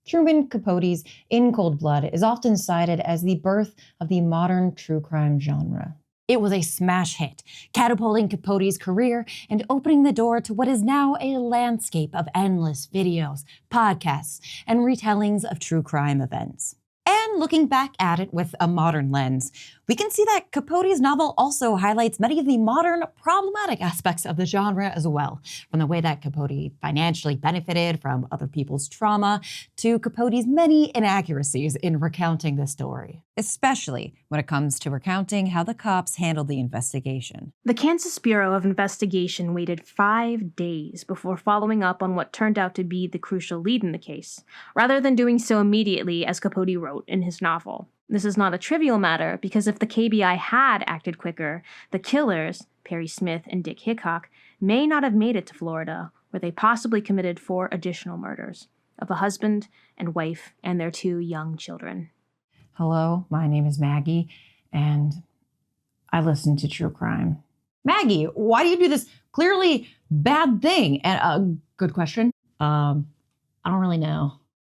Truman Capote's In Cold Blood is often cited as the birth of the modern true crime genre. It was a smash hit, catapulting Capote's career and opening the door to what is now a landscape of endless videos, podcasts, and retellings of true crime events. And looking back at it with a modern lens, we can see that Capote's novel also highlights many of the modern problematic aspects of the genre as well, from the way that Capote financially benefited from other people's trauma to Capote's many inaccuracies in recounting the story, especially when it comes to recounting how the cops handled the investigation. The Kansas Bureau of Investigation waited 5 days before following up on what turned out to be the crucial lead in the case, rather than doing so immediately as Capote wrote in his novel. This is not a trivial matter because if the KBI had acted quicker, the killers, Perry Smith and Dick Hickok, may not have made it to Florida, where they possibly committed 4 additional murders of a husband and wife and their 2 young children. Hello, my name is Maggie, and I listen to true crime. Maggie, why do you do this clearly bad thing? And good question. I don't really know.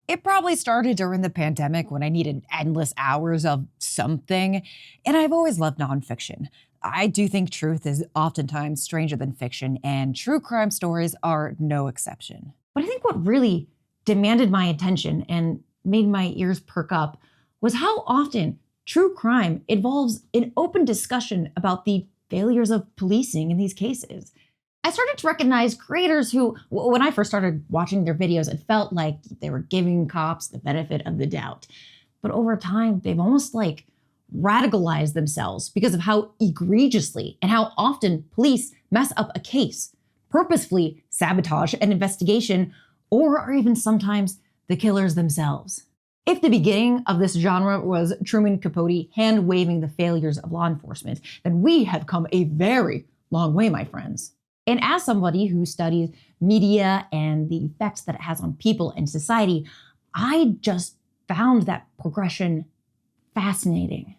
It probably started during the pandemic when I needed endless hours of something, and I've always loved nonfiction. I do think truth is oftentimes stranger than fiction, and true crime stories are no exception. But I think what really demanded my attention and made my ears perk up was how often true crime involves an open discussion about the failures of policing in these cases. I started to recognize creators who, when I first started watching their videos, it felt like they were giving cops the benefit of the doubt. But over time, they've almost like radicalized themselves because of how egregiously and how often police mess up a case, purposefully sabotage an investigation, or are even sometimes the killers themselves. If the beginning of this genre was Truman Capote hand-waving the failures of law enforcement, then we have come a very long way, my friends. And as somebody who studies media and the effects that it has on people and society, I just found that progression fascinating.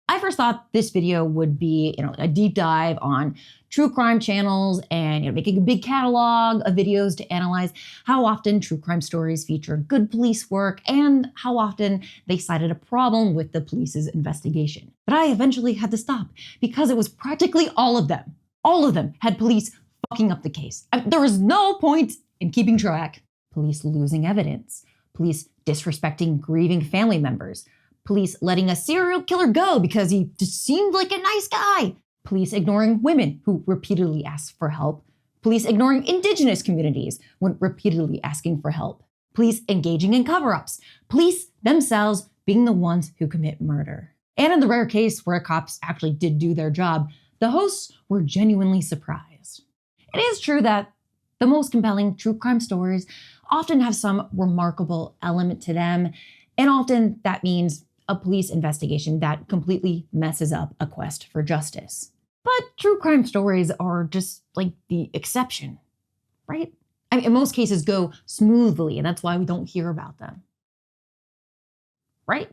I first thought this video would be, a deep dive on true crime channels and making a big catalog of videos to analyze how often true crime stories feature good police work and how often they cited a problem with the police's investigation. But I eventually had to stop because it was practically all of them. All of them had police fucking up the case. There was no point in keeping track. Police losing evidence. Police disrespecting grieving family members. Police letting a serial killer go because he just seemed like a nice guy. Police ignoring women who repeatedly asked for help. Police ignoring indigenous communities when repeatedly asking for help. Police engaging in cover-ups. Police themselves being the ones who commit murder. And in the rare case where cops actually did do their job, the hosts were genuinely surprised. It is true that the most compelling true crime stories often have some remarkable element to them, and often that means a police investigation that completely messes up a quest for justice. But true crime stories are just like the exception, right? In most cases go smoothly, and that's why we don't hear about them. Right?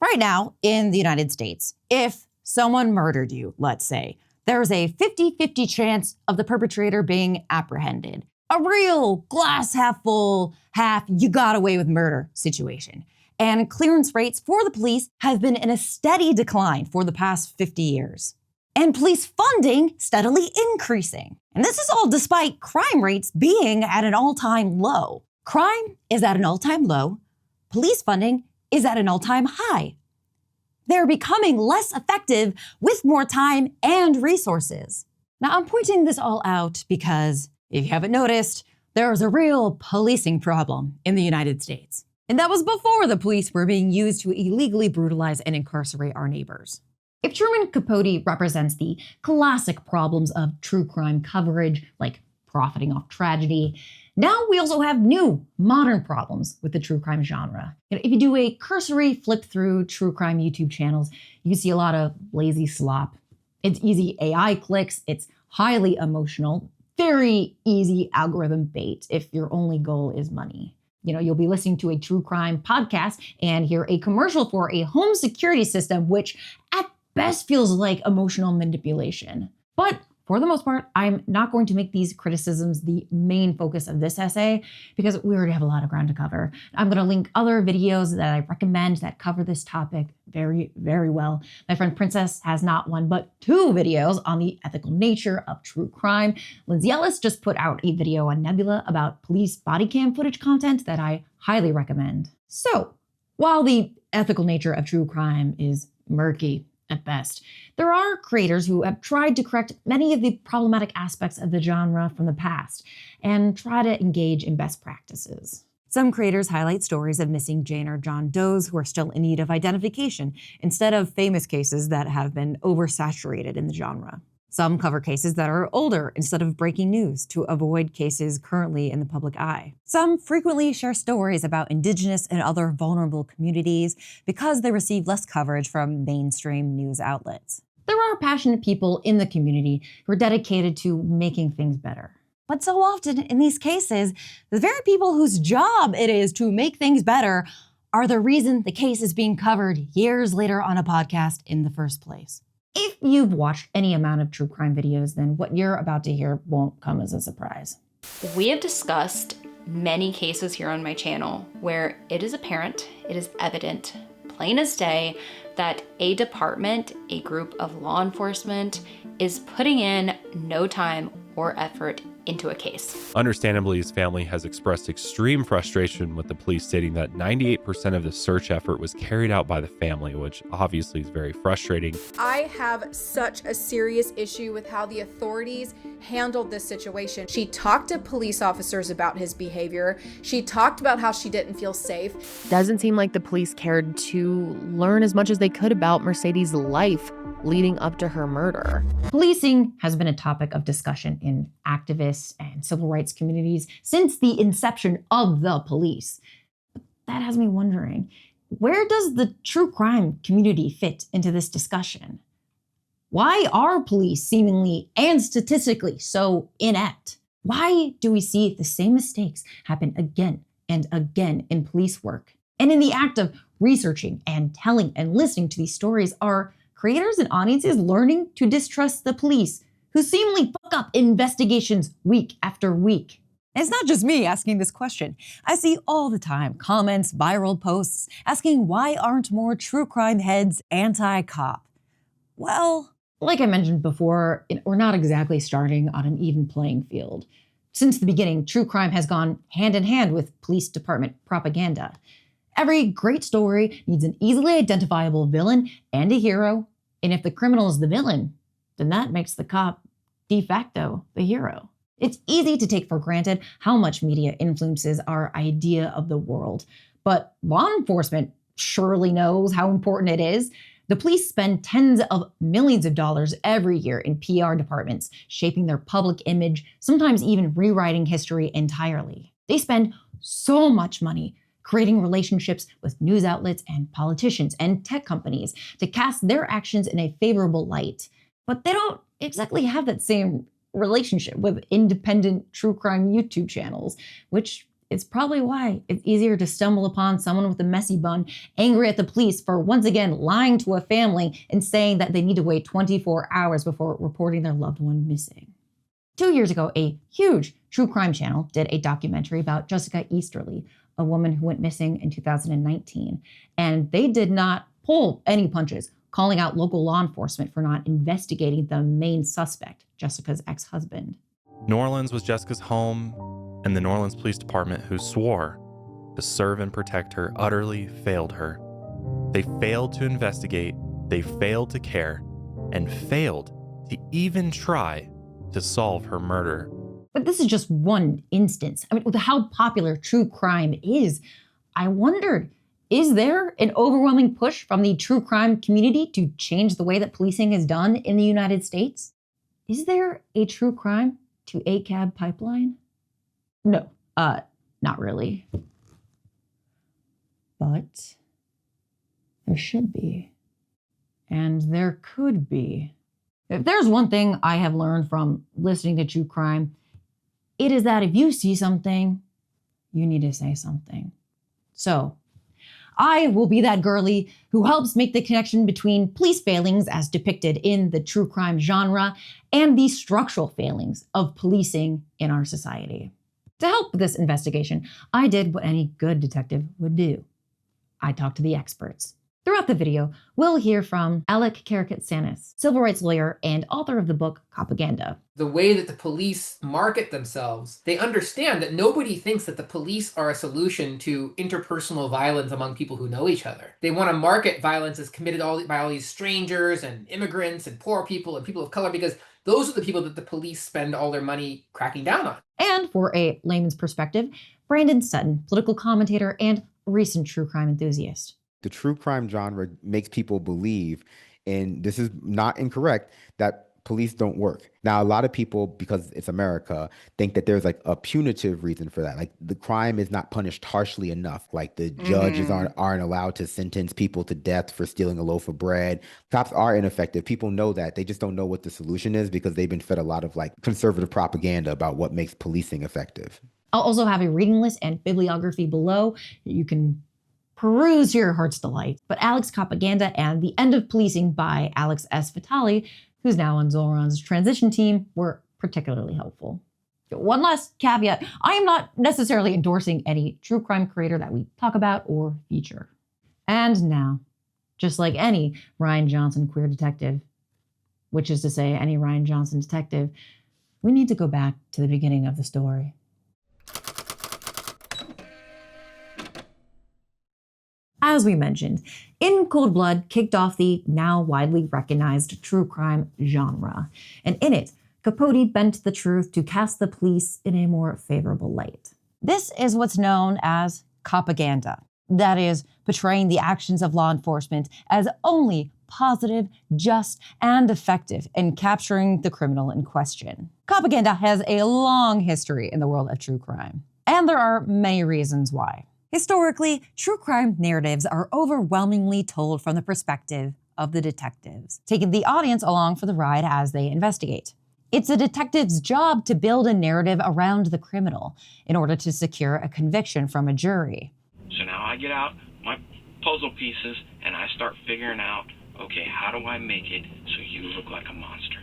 Right now, in the United States, if someone murdered you, let's say, there's a 50-50 chance of the perpetrator being apprehended. A real glass half full, half you got away with murder situation. And clearance rates for the police have been in a steady decline for the past 50 years. And police funding steadily increasing. And this is all despite crime rates being at an all-time low. Crime is at an all-time low. Police funding is at an all-time high. They're becoming less effective with more time and resources. Now, I'm pointing this all out because, if you haven't noticed, there's a real policing problem in the United States. And that was before the police were being used to illegally brutalize and incarcerate our neighbors. If Truman Capote represents the classic problems of true crime coverage, like profiting off tragedy, now we also have new, modern problems with the true crime genre. If you do a cursory flip through true crime YouTube channels, you see a lot of lazy slop. It's easy AI clicks, it's highly emotional, very easy algorithm bait if your only goal is money. You'll be listening to a true crime podcast and hear a commercial for a home security system, which at best feels like emotional manipulation. But for the most part, I'm not going to make these criticisms the main focus of this essay because we already have a lot of ground to cover. I'm going to link other videos that I recommend that cover this topic very, very well. My friend Princess has not one, but 2 videos on the ethical nature of true crime. Lindsay Ellis just put out a video on Nebula about police body cam footage content that I highly recommend. So, while the ethical nature of true crime is murky at best, there are creators who have tried to correct many of the problematic aspects of the genre from the past and try to engage in best practices. Some creators highlight stories of missing Jane or John Does who are still in need of identification, instead of famous cases that have been oversaturated in the genre. Some cover cases that are older instead of breaking news to avoid cases currently in the public eye. Some frequently share stories about Indigenous and other vulnerable communities because they receive less coverage from mainstream news outlets. There are passionate people in the community who are dedicated to making things better. But so often in these cases, the very people whose job it is to make things better are the reason the case is being covered years later on a podcast in the first place. If you've watched any amount of true crime videos, then what you're about to hear won't come as a surprise. We have discussed many cases here on my channel where it is apparent, it is evident, plain as day, that a department, a group of law enforcement, is putting in no time or effort into a case. Understandably, his family has expressed extreme frustration with the police, stating that 98% of the search effort was carried out by the family, which obviously is very frustrating. I have such a serious issue with how the authorities handled this situation. She talked to police officers about his behavior. She talked about how she didn't feel safe. Doesn't seem like the police cared to learn as much as they could about Mercedes' life leading up to her murder. Policing has been a topic of discussion in activists and civil rights communities since the inception of the police. But that has me wondering, where does the true crime community fit into this discussion? Why are police seemingly and statistically so inept? Why do we see the same mistakes happen again and again in police work? And in the act of researching and telling and listening to these stories, are creators and audiences learning to distrust the police, who seemingly fuck up investigations week after week? And it's not just me asking this question. I see all the time comments, viral posts, asking why aren't more true crime heads anti-cop? Well, like I mentioned before, we're not exactly starting on an even playing field. Since the beginning, true crime has gone hand in hand with police department propaganda. Every great story needs an easily identifiable villain and a hero, and if the criminal is the villain, then that makes the cop de facto the hero. It's easy to take for granted how much media influences our idea of the world, but law enforcement surely knows how important it is. The police spend tens of millions of dollars every year in PR departments, shaping their public image, sometimes even rewriting history entirely. They spend so much money creating relationships with news outlets and politicians and tech companies to cast their actions in a favorable light. But they don't exactly have that same relationship with independent true crime YouTube channels, which is probably why it's easier to stumble upon someone with a messy bun angry at the police for once again lying to a family and saying that they need to wait 24 hours before reporting their loved one missing. 2 years ago, a huge true crime channel did a documentary about Jessica Easterly, a woman who went missing in 2019. And they did not pull any punches, calling out local law enforcement for not investigating the main suspect, Jessica's ex-husband. New Orleans was Jessica's home, and the New Orleans Police Department, who swore to serve and protect her, utterly failed her. They failed to investigate, they failed to care, and failed to even try to solve her murder. But this is just one instance. I mean, with how popular true crime is, I wondered, is there an overwhelming push from the true crime community to change the way that policing is done in the United States? Is there a true crime to ACAB pipeline? No, not really. But there should be. And there could be. If there's one thing I have learned from listening to true crime, it is that if you see something, you need to say something. So, I will be that girly who helps make the connection between police failings as depicted in the true crime genre and the structural failings of policing in our society. To help with this investigation, I did what any good detective would do. I talked to the experts. Throughout the video, we'll hear from Alec Karakatsanis, civil rights lawyer and author of the book Copaganda. The way that the police market themselves, they understand that nobody thinks that the police are a solution to interpersonal violence among people who know each other. They want to market violence as committed by all these strangers and immigrants and poor people and people of color because those are the people that the police spend all their money cracking down on. And for a layman's perspective, Brandon Sutton, political commentator and recent true crime enthusiast. The true crime genre makes people believe, and this is not incorrect, that police don't work. Now, a lot of people, because it's America, think that there's like a punitive reason for that. Like the crime is not punished harshly enough. Like the judges aren't allowed to sentence people to death for stealing a loaf of bread. Cops are ineffective. People know that. They just don't know what the solution is because they've been fed a lot of like conservative propaganda about what makes policing effective. I'll also have a reading list and bibliography below. You can peruse your heart's delight. But Alex Copaganda and The End of Policing by Alex S. Vitale, who's now on Zoran's transition team, were particularly helpful. One last caveat, I am not necessarily endorsing any true crime creator that we talk about or feature. And now, just like any Rian Johnson queer detective, which is to say any Rian Johnson detective, we need to go back to the beginning of the story. As we mentioned, In Cold Blood kicked off the now widely recognized true crime genre, and in it, Capote bent the truth to cast the police in a more favorable light. This is what's known as Copaganda, that is, portraying the actions of law enforcement as only positive, just, and effective in capturing the criminal in question. Copaganda has a long history in the world of true crime, and there are many reasons why. Historically, true crime narratives are overwhelmingly told from the perspective of the detectives, taking the audience along for the ride as they investigate. It's a detective's job to build a narrative around the criminal in order to secure a conviction from a jury. So now I get out my puzzle pieces and I start figuring out, okay, how do I make it so you look like a monster?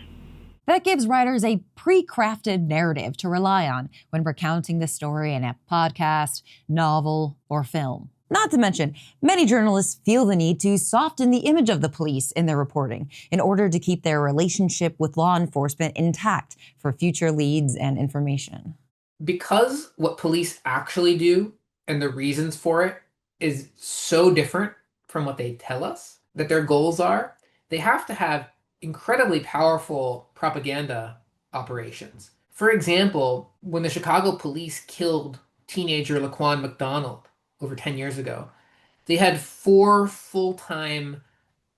That gives writers a pre-crafted narrative to rely on when recounting the story in a podcast, novel, or film. Not to mention, many journalists feel the need to soften the image of the police in their reporting in order to keep their relationship with law enforcement intact for future leads and information. Because what police actually do and the reasons for it is so different from what they tell us that their goals are, they have to have incredibly powerful propaganda operations. For example, when the Chicago police killed teenager Laquan McDonald over 10 years ago, they had 4 full-time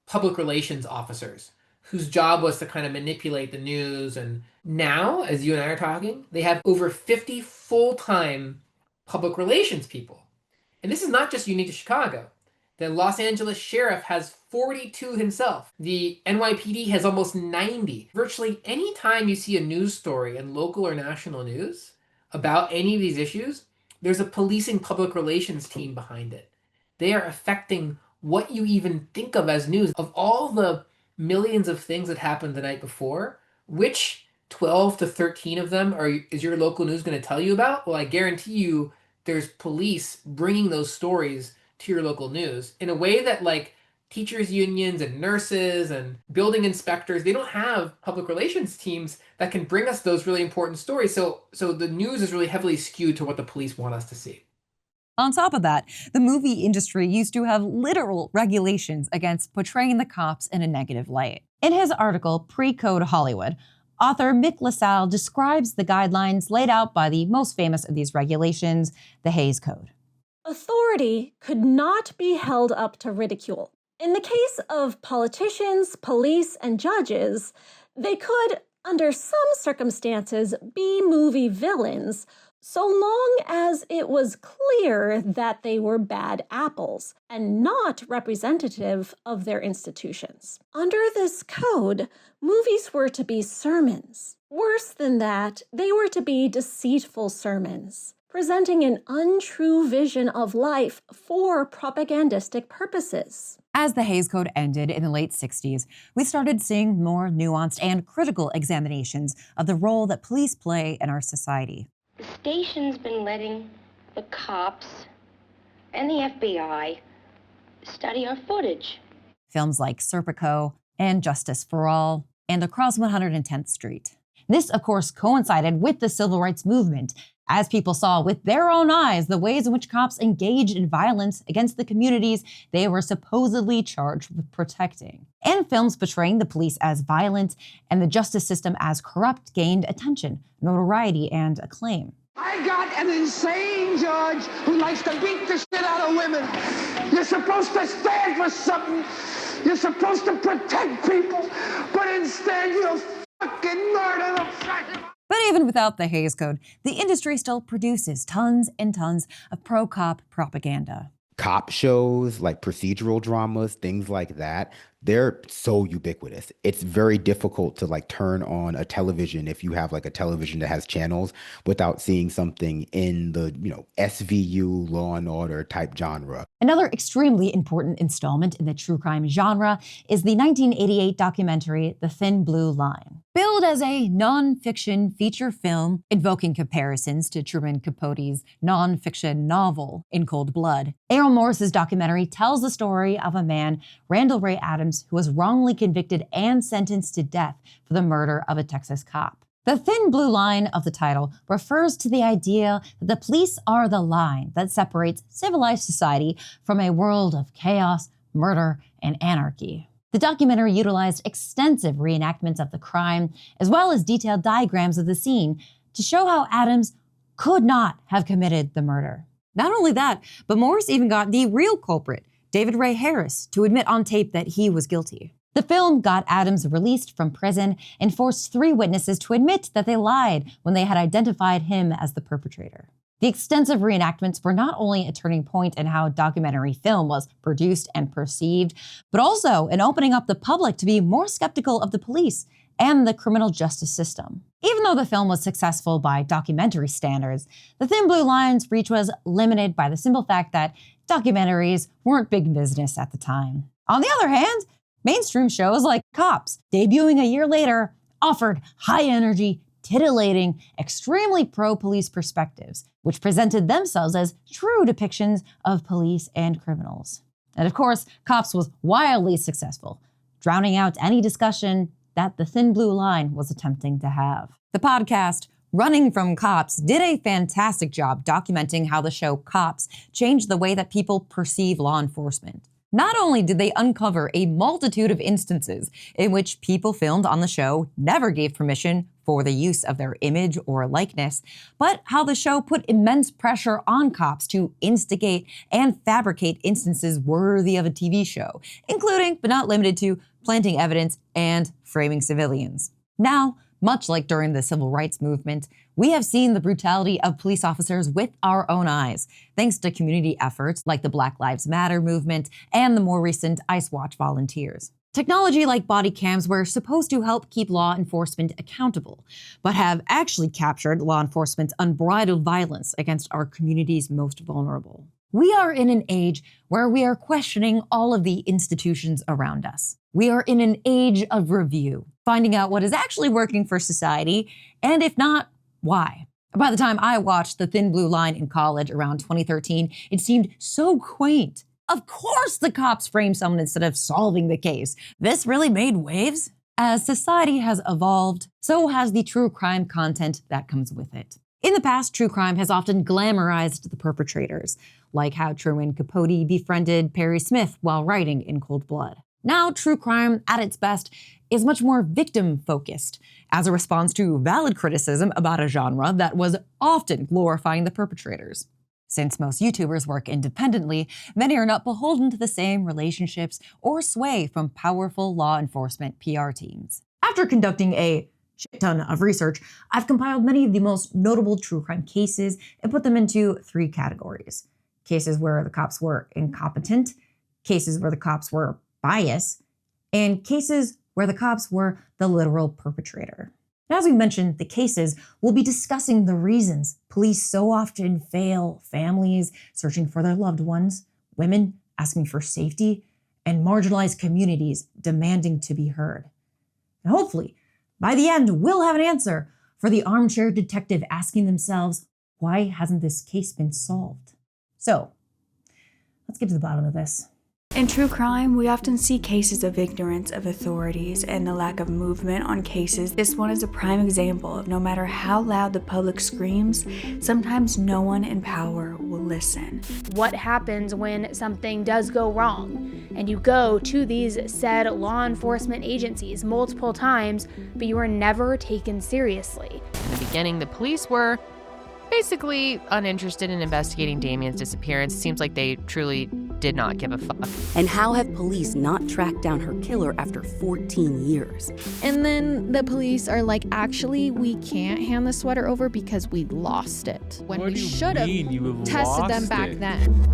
public relations officers whose job was to kind of manipulate the news. And now, as you and I are talking, they have over 50 full-time public relations people. And this is not just unique to Chicago. The Los Angeles sheriff has 42 himself. The NYPD has almost 90. Virtually any time you see a news story in local or national news about any of these issues, there's a policing public relations team behind it. They are affecting what you even think of as news. Of all the millions of things that happened the night before, which 12 to 13 of them is your local news going to tell you about? Well, I guarantee you there's police bringing those stories to your local news in a way that like teachers unions and nurses and building inspectors, they don't have public relations teams that can bring us those really important stories. So the news is really heavily skewed to what the police want us to see. On top of that, the movie industry used to have literal regulations against portraying the cops in a negative light. In his article, Pre-Code Hollywood, author Mick LaSalle describes the guidelines laid out by the most famous of these regulations, the Hays Code. Authority could not be held up to ridicule. In the case of politicians, police, and judges, they could, under some circumstances, be movie villains, so long as it was clear that they were bad apples and not representative of their institutions. Under this code, movies were to be sermons. Worse than that, they were to be deceitful sermons. presenting an untrue vision of life for propagandistic purposes. As the Hays Code ended in the late 60s, we started seeing more nuanced and critical examinations of the role that police play in our society. The station's been letting the cops and the FBI study our footage. Films like Serpico and Justice for All and Across 110th Street. This, of course, coincided with the civil rights movement, as people saw with their own eyes the ways in which cops engaged in violence against the communities they were supposedly charged with protecting. And films portraying the police as violent and the justice system as corrupt gained attention, notoriety, and acclaim. I got an insane judge who likes to beat the shit out of women. You're supposed to stand for something. You're supposed to protect people, but instead you fucking murder them. But even without the Hays Code, the industry still produces tons and tons of pro-cop propaganda. Cop shows, like procedural dramas, things like that, they're so ubiquitous. It's very difficult to like turn on a television if you have like a television that has channels without seeing something in the, SVU, Law and Order type genre. Another extremely important installment in the true crime genre is the 1988 documentary, The Thin Blue Line. Billed as a non-fiction feature film invoking comparisons to Truman Capote's non-fiction novel, In Cold Blood, Errol Morris's documentary tells the story of a man, Randall Ray Adams, who was wrongly convicted and sentenced to death for the murder of a Texas cop. The thin blue line of the title refers to the idea that the police are the line that separates civilized society from a world of chaos, murder, and anarchy. The documentary utilized extensive reenactments of the crime, as well as detailed diagrams of the scene to show how Adams could not have committed the murder. Not only that, but Morris even got the real culprit, David Ray Harris, to admit on tape that he was guilty. The film got Adams released from prison and forced 3 witnesses to admit that they lied when they had identified him as the perpetrator. The extensive reenactments were not only a turning point in how documentary film was produced and perceived, but also in opening up the public to be more skeptical of the police and the criminal justice system. Even though the film was successful by documentary standards, The Thin Blue Line's reach was limited by the simple fact that documentaries weren't big business at the time. On the other hand, mainstream shows like Cops, debuting a year later, offered high-energy, titillating, extremely pro-police perspectives, which presented themselves as true depictions of police and criminals. And of course, Cops was wildly successful, drowning out any discussion that The Thin Blue Line was attempting to have. The podcast, Running from Cops, did a fantastic job documenting how the show Cops changed the way that people perceive law enforcement. Not only did they uncover a multitude of instances in which people filmed on the show never gave permission for the use of their image or likeness, but how the show put immense pressure on cops to instigate and fabricate instances worthy of a TV show, including, but not limited to, planting evidence and framing civilians. Now, much like during the civil rights movement, we have seen the brutality of police officers with our own eyes, thanks to community efforts like the Black Lives Matter movement and the more recent ICE Watch volunteers. Technology like body cams were supposed to help keep law enforcement accountable, but have actually captured law enforcement's unbridled violence against our community's most vulnerable. We are in an age where we are questioning all of the institutions around us. We are in an age of review, finding out what is actually working for society, and if not, why. By the time I watched The Thin Blue Line in college around 2013, it seemed so quaint. Of course the cops framed someone instead of solving the case. This really made waves. As society has evolved, so has the true crime content that comes with it. In the past, true crime has often glamorized the perpetrators, like how Truman Capote befriended Perry Smith while writing In Cold Blood. Now, true crime, at its best, is much more victim-focused, as a response to valid criticism about a genre that was often glorifying the perpetrators. Since most YouTubers work independently, many are not beholden to the same relationships or sway from powerful law enforcement PR teams. After conducting a shit ton of research, I've compiled many of the most notable true crime cases and put them into 3 categories. Cases where the cops were incompetent, cases where the cops were biased, and cases where the cops were the literal perpetrator. As we mentioned, the cases, we'll be discussing the reasons police so often fail families searching for their loved ones, women asking for safety, and marginalized communities demanding to be heard. And hopefully, by the end, we'll have an answer for the armchair detective asking themselves, why hasn't this case been solved? So, let's get to the bottom of this. In true crime, we often see cases of ignorance of authorities and the lack of movement on cases. This one is a prime example of no matter how loud the public screams, sometimes no one in power will listen. What happens when something does go wrong and you go to these said law enforcement agencies multiple times, but you are never taken seriously? In the beginning, the police were basically uninterested in investigating Damien's disappearance. Seems like they truly did not give a fuck. And how have police not tracked down her killer after 14 years? And then the police are like, actually, we can't hand the sweater over because we lost it. When we should have tested them back then.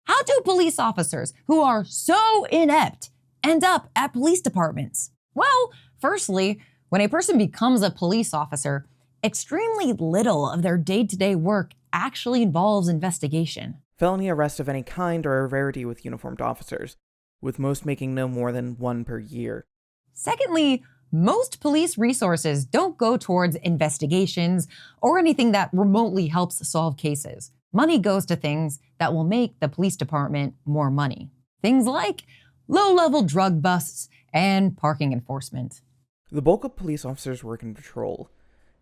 How do police officers who are so inept end up at police departments? Well, firstly, when a person becomes a police officer, extremely little of their day-to-day work actually involves investigation. Felony arrests of any kind are a rarity with uniformed officers, with most making no more than one per year. Secondly, most police resources don't go towards investigations or anything that remotely helps solve cases. Money goes to things that will make the police department more money. Things like low-level drug busts and parking enforcement. The bulk of police officers work in patrol.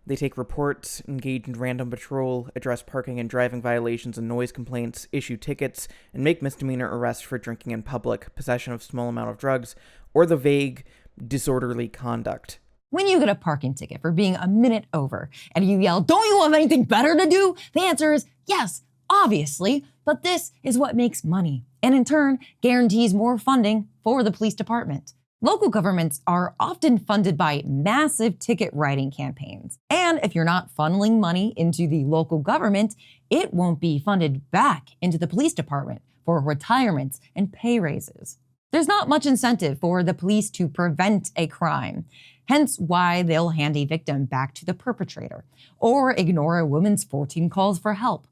They take reports, engage in random patrol, address parking and driving violations and noise complaints, issue tickets, and make misdemeanor arrests for drinking in public, possession of small amount of drugs, or the vague, disorderly conduct. When you get a parking ticket for being a minute over and you yell, "Don't you have anything better to do?" The answer is yes, obviously, but this is what makes money, and in turn guarantees more funding for the police department. Local governments are often funded by massive ticket writing campaigns. And if you're not funneling money into the local government, it won't be funded back into the police department for retirements and pay raises. There's not much incentive for the police to prevent a crime, hence why they'll hand a victim back to the perpetrator or ignore a woman's 14 calls for help.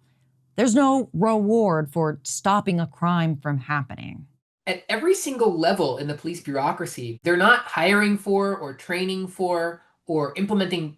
There's no reward for stopping a crime from happening. At every single level in the police bureaucracy, they're not hiring for or training for or implementing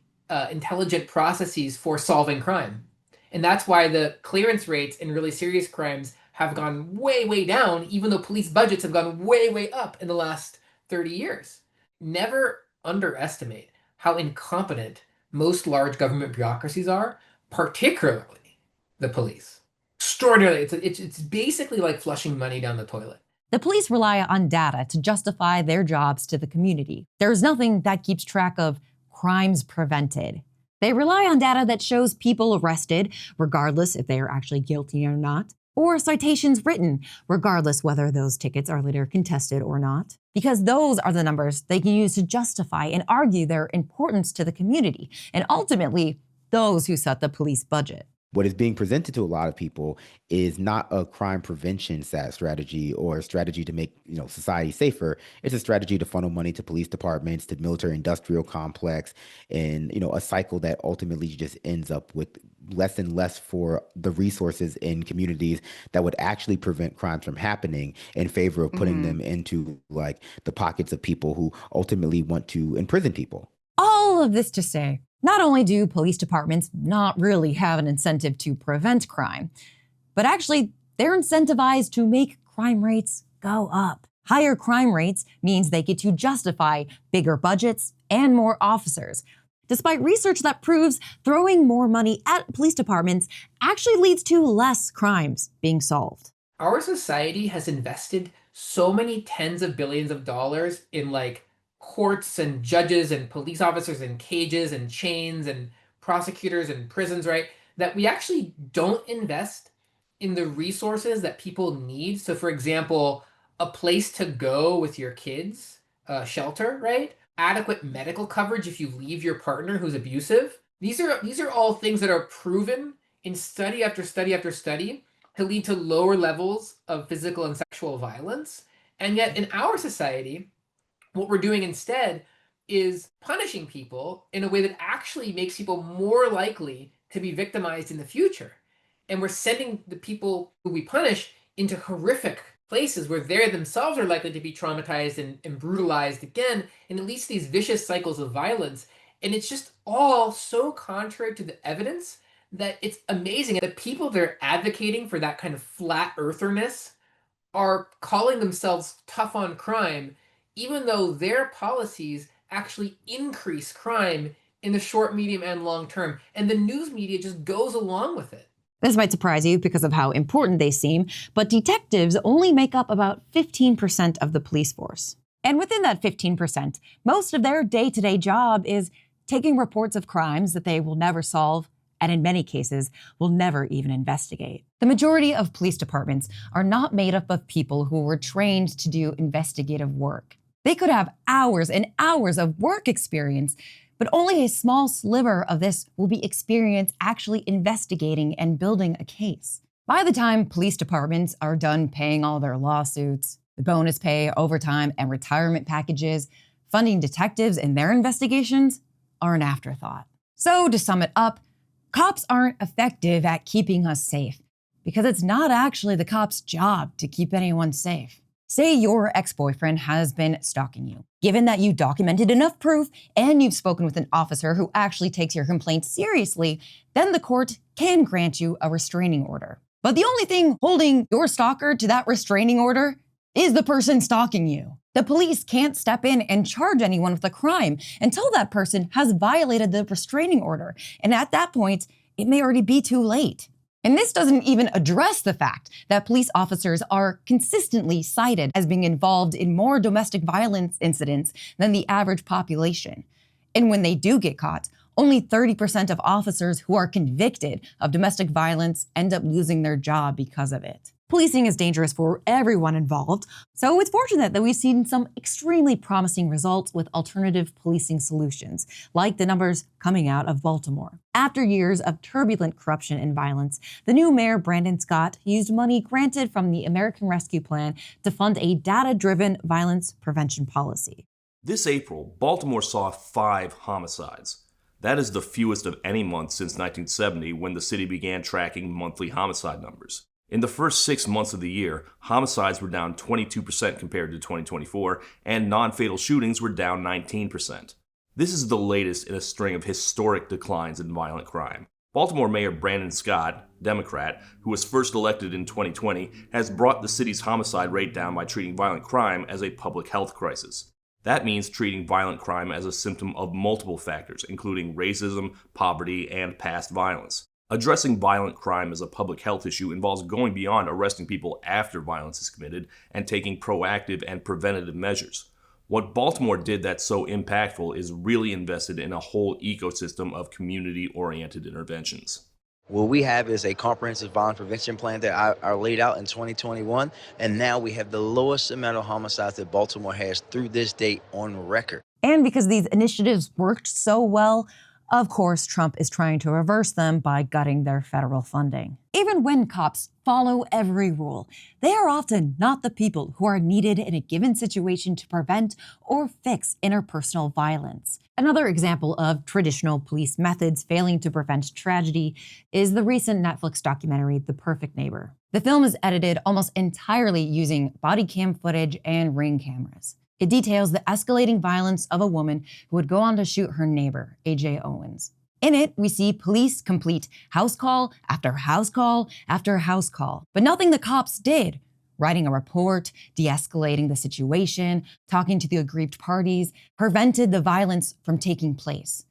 intelligent processes for solving crime. And that's why the clearance rates in really serious crimes have gone way, way down, even though police budgets have gone way, way up in the last 30 years. Never underestimate how incompetent most large government bureaucracies are, particularly the police. Extraordinarily, it's basically like flushing money down the toilet. The police rely on data to justify their jobs to the community. There's nothing that keeps track of crimes prevented. They rely on data that shows people arrested, regardless if they are actually guilty or not, or citations written, regardless whether those tickets are later contested or not. Because those are the numbers they can use to justify and argue their importance to the community, and ultimately, those who set the police budget. What is being presented to a lot of people is not a crime prevention strategy or a strategy to make society safer. It's a strategy to funnel money to police departments, to military industrial complex, and a cycle that ultimately just ends up with less and less for the resources in communities that would actually prevent crimes from happening in favor of putting them into like the pockets of people who ultimately want to imprison people. All of this to say, not only do police departments not really have an incentive to prevent crime, but actually they're incentivized to make crime rates go up. Higher crime rates means they get to justify bigger budgets and more officers, despite research that proves throwing more money at police departments actually leads to less crimes being solved. Our society has invested so many tens of billions of dollars in courts and judges and police officers and cages and chains and prosecutors and prisons, right? That we actually don't invest in the resources that people need. So for example, a place to go with your kids, shelter, right? Adequate medical coverage if you leave your partner who's abusive. These are all things that are proven in study after study after study to lead to lower levels of physical and sexual violence And yet in our society, what we're doing instead is punishing people in a way that actually makes people more likely to be victimized in the future. And we're sending the people who we punish into horrific places where they themselves are likely to be traumatized and brutalized again, and it leads to these vicious cycles of violence. And it's just all so contrary to the evidence that it's amazing. The people that are advocating for that kind of flat eartherness are calling themselves tough on crime, even though their policies actually increase crime in the short, medium, and long term. And the news media just goes along with it. This might surprise you because of how important they seem, but detectives only make up about 15% of the police force. And within that 15%, most of their day-to-day job is taking reports of crimes that they will never solve, and in many cases, will never even investigate. The majority of police departments are not made up of people who were trained to do investigative work. They could have hours and hours of work experience, but only a small sliver of this will be experience actually investigating and building a case. By the time police departments are done paying all their lawsuits, the bonus pay, overtime, and retirement packages, funding detectives in their investigations are an afterthought. So to sum it up, cops aren't effective at keeping us safe because it's not actually the cop's job to keep anyone safe. Say your ex-boyfriend has been stalking you. Given that you documented enough proof and you've spoken with an officer who actually takes your complaint seriously, then the court can grant you a restraining order. But the only thing holding your stalker to that restraining order is the person stalking you. The police can't step in and charge anyone with a crime until that person has violated the restraining order. And at that point, it may already be too late. And this doesn't even address the fact that police officers are consistently cited as being involved in more domestic violence incidents than the average population. And when they do get caught, only 30% of officers who are convicted of domestic violence end up losing their job because of it. Policing is dangerous for everyone involved, so it's fortunate that we've seen some extremely promising results with alternative policing solutions, like the numbers coming out of Baltimore. After years of turbulent corruption and violence, the new mayor, Brandon Scott, used money granted from the American Rescue Plan to fund a data-driven violence prevention policy. This April, Baltimore saw 5 homicides. That is the fewest of any month since 1970, when the city began tracking monthly homicide numbers. In the first 6 months of the year, homicides were down 22% compared to 2024, and non-fatal shootings were down 19%. This is the latest in a string of historic declines in violent crime. Baltimore Mayor Brandon Scott, Democrat, who was first elected in 2020, has brought the city's homicide rate down by treating violent crime as a public health crisis. That means treating violent crime as a symptom of multiple factors, including racism, poverty, and past violence. Addressing violent crime as a public health issue involves going beyond arresting people after violence is committed and taking proactive and preventative measures. What Baltimore did that's so impactful is really invested in a whole ecosystem of community-oriented interventions. What we have is a comprehensive violence prevention plan that are laid out in 2021, and now we have the lowest amount of homicides that Baltimore has through this date on record. And because these initiatives worked so well, of course, Trump is trying to reverse them by gutting their federal funding. Even when cops follow every rule, they are often not the people who are needed in a given situation to prevent or fix interpersonal violence. Another example of traditional police methods failing to prevent tragedy is the recent Netflix documentary, The Perfect Neighbor. The film is edited almost entirely using body cam footage and Ring cameras. It details the escalating violence of a woman who would go on to shoot her neighbor, A.J. Owens. In it, we see police complete house call after house call after house call, but nothing the cops did. Writing a report, de-escalating the situation, talking to the aggrieved parties, prevented the violence from taking place.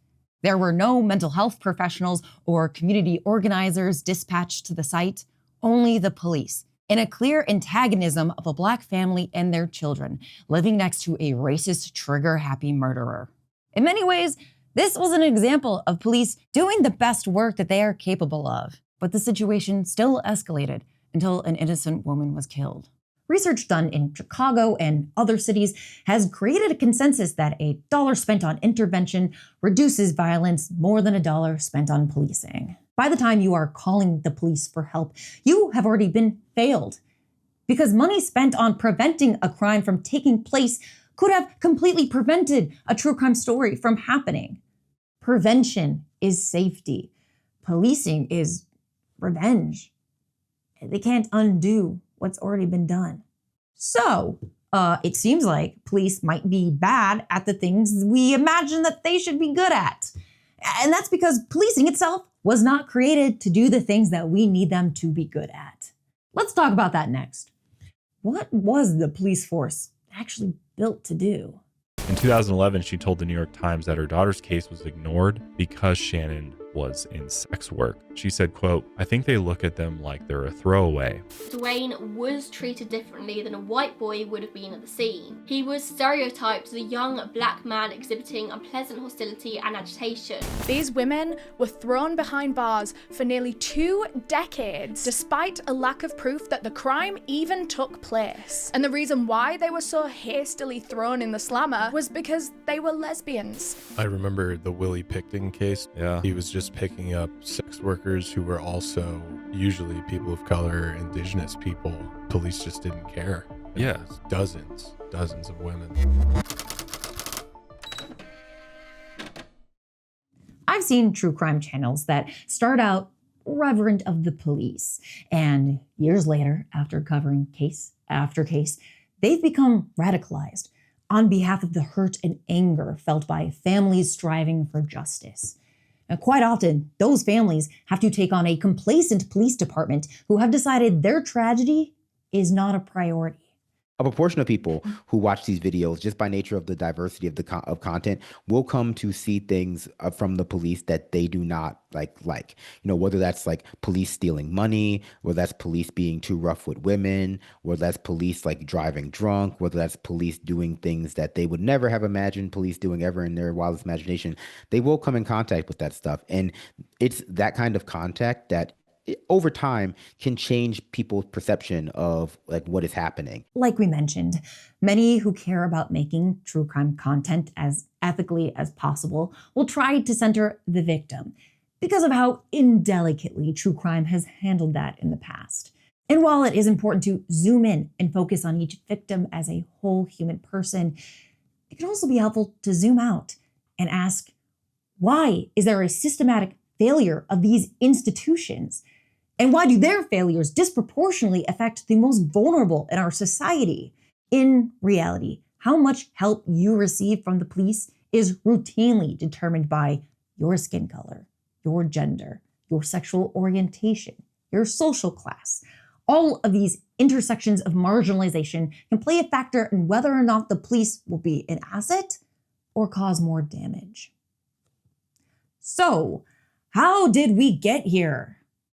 There were no mental health professionals or community organizers dispatched to the site, only the police, in a clear antagonism of a Black family and their children living next to a racist, trigger-happy murderer. In many ways, this was an example of police doing the best work that they are capable of, but the situation still escalated until an innocent woman was killed. Research done in Chicago and other cities has created a consensus that $1 spent on intervention reduces violence more than $1 spent on policing. By the time you are calling the police for help, you have already been failed. because money spent on preventing a crime from taking place could have completely prevented a true crime story from happening. Prevention is safety. Policing is revenge. They can't undo what's already been done. So, it seems like police might be bad at the things we imagine that they should be good at. And that's because policing itself was not created to do the things that we need them to be good at. Let's talk about that next. What was the police force actually built to do? In 2011, she told the New York Times that her daughter's case was ignored because Shannon was in sex work. She said, quote, "I think they look at them like they're a throwaway." Dwayne was treated differently than a white boy would have been at the scene. He was stereotyped as a young black man exhibiting unpleasant hostility and agitation. These women were thrown behind bars for nearly 2 decades, despite a lack of proof that the crime even took place. And the reason why they were so hastily thrown in the slammer was because they were lesbians. I remember the Willie Pickton case. Yeah. He was just picking up sex workers who were also usually people of color, indigenous people. Police just didn't care. And Yeah. there was dozens of women. I've seen true crime channels that start out reverent of the police, and years later, after covering case after case, they've become radicalized on behalf of the hurt and anger felt by families striving for justice. And quite often, those families have to take on a complacent police department who have decided their tragedy is not a priority. A proportion of people who watch these videos, just by nature of the diversity of the content, will come to see things from the police that they do not like. You know, whether that's like police stealing money, whether that's police being too rough with women, whether that's police like driving drunk, whether that's police doing things that they would never have imagined police doing ever in their wildest imagination. They will come in contact with that stuff, and it's that kind of contact that over time can change people's perception of like what is happening. Like we mentioned, many who care about making true crime content as ethically as possible will try to center the victim because of how indelicately true crime has handled that in the past. And while it is important to zoom in and focus on each victim as a whole human person, it can also be helpful to zoom out and ask, why is there a systematic failure of these institutions? And why do their failures disproportionately affect the most vulnerable in our society? In reality, how much help you receive from the police is routinely determined by your skin color, your gender, your sexual orientation, your social class. All of these intersections of marginalization can play a factor in whether or not the police will be an asset or cause more damage. So, how did we get here?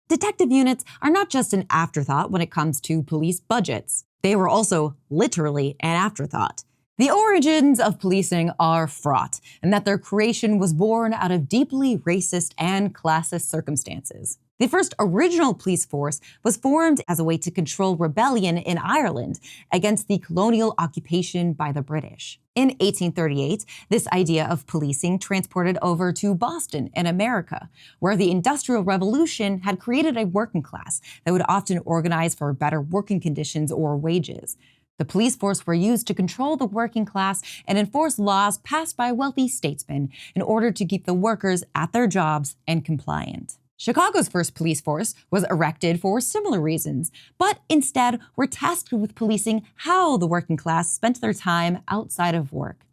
Detective units are not just an afterthought when it comes to police budgets. They were also literally an afterthought. The origins of policing are fraught, and that their creation was born out of deeply racist and classist circumstances. The first original police force was formed as a way to control rebellion in Ireland against the colonial occupation by the British. In 1838, this idea of policing transported over to Boston in America, where the Industrial Revolution had created a working class that would often organize for better working conditions or wages. The police force were used to control the working class and enforce laws passed by wealthy statesmen in order to keep the workers at their jobs and compliant. Chicago's first police force was erected for similar reasons, but instead were tasked with policing how the working class spent their time outside of work.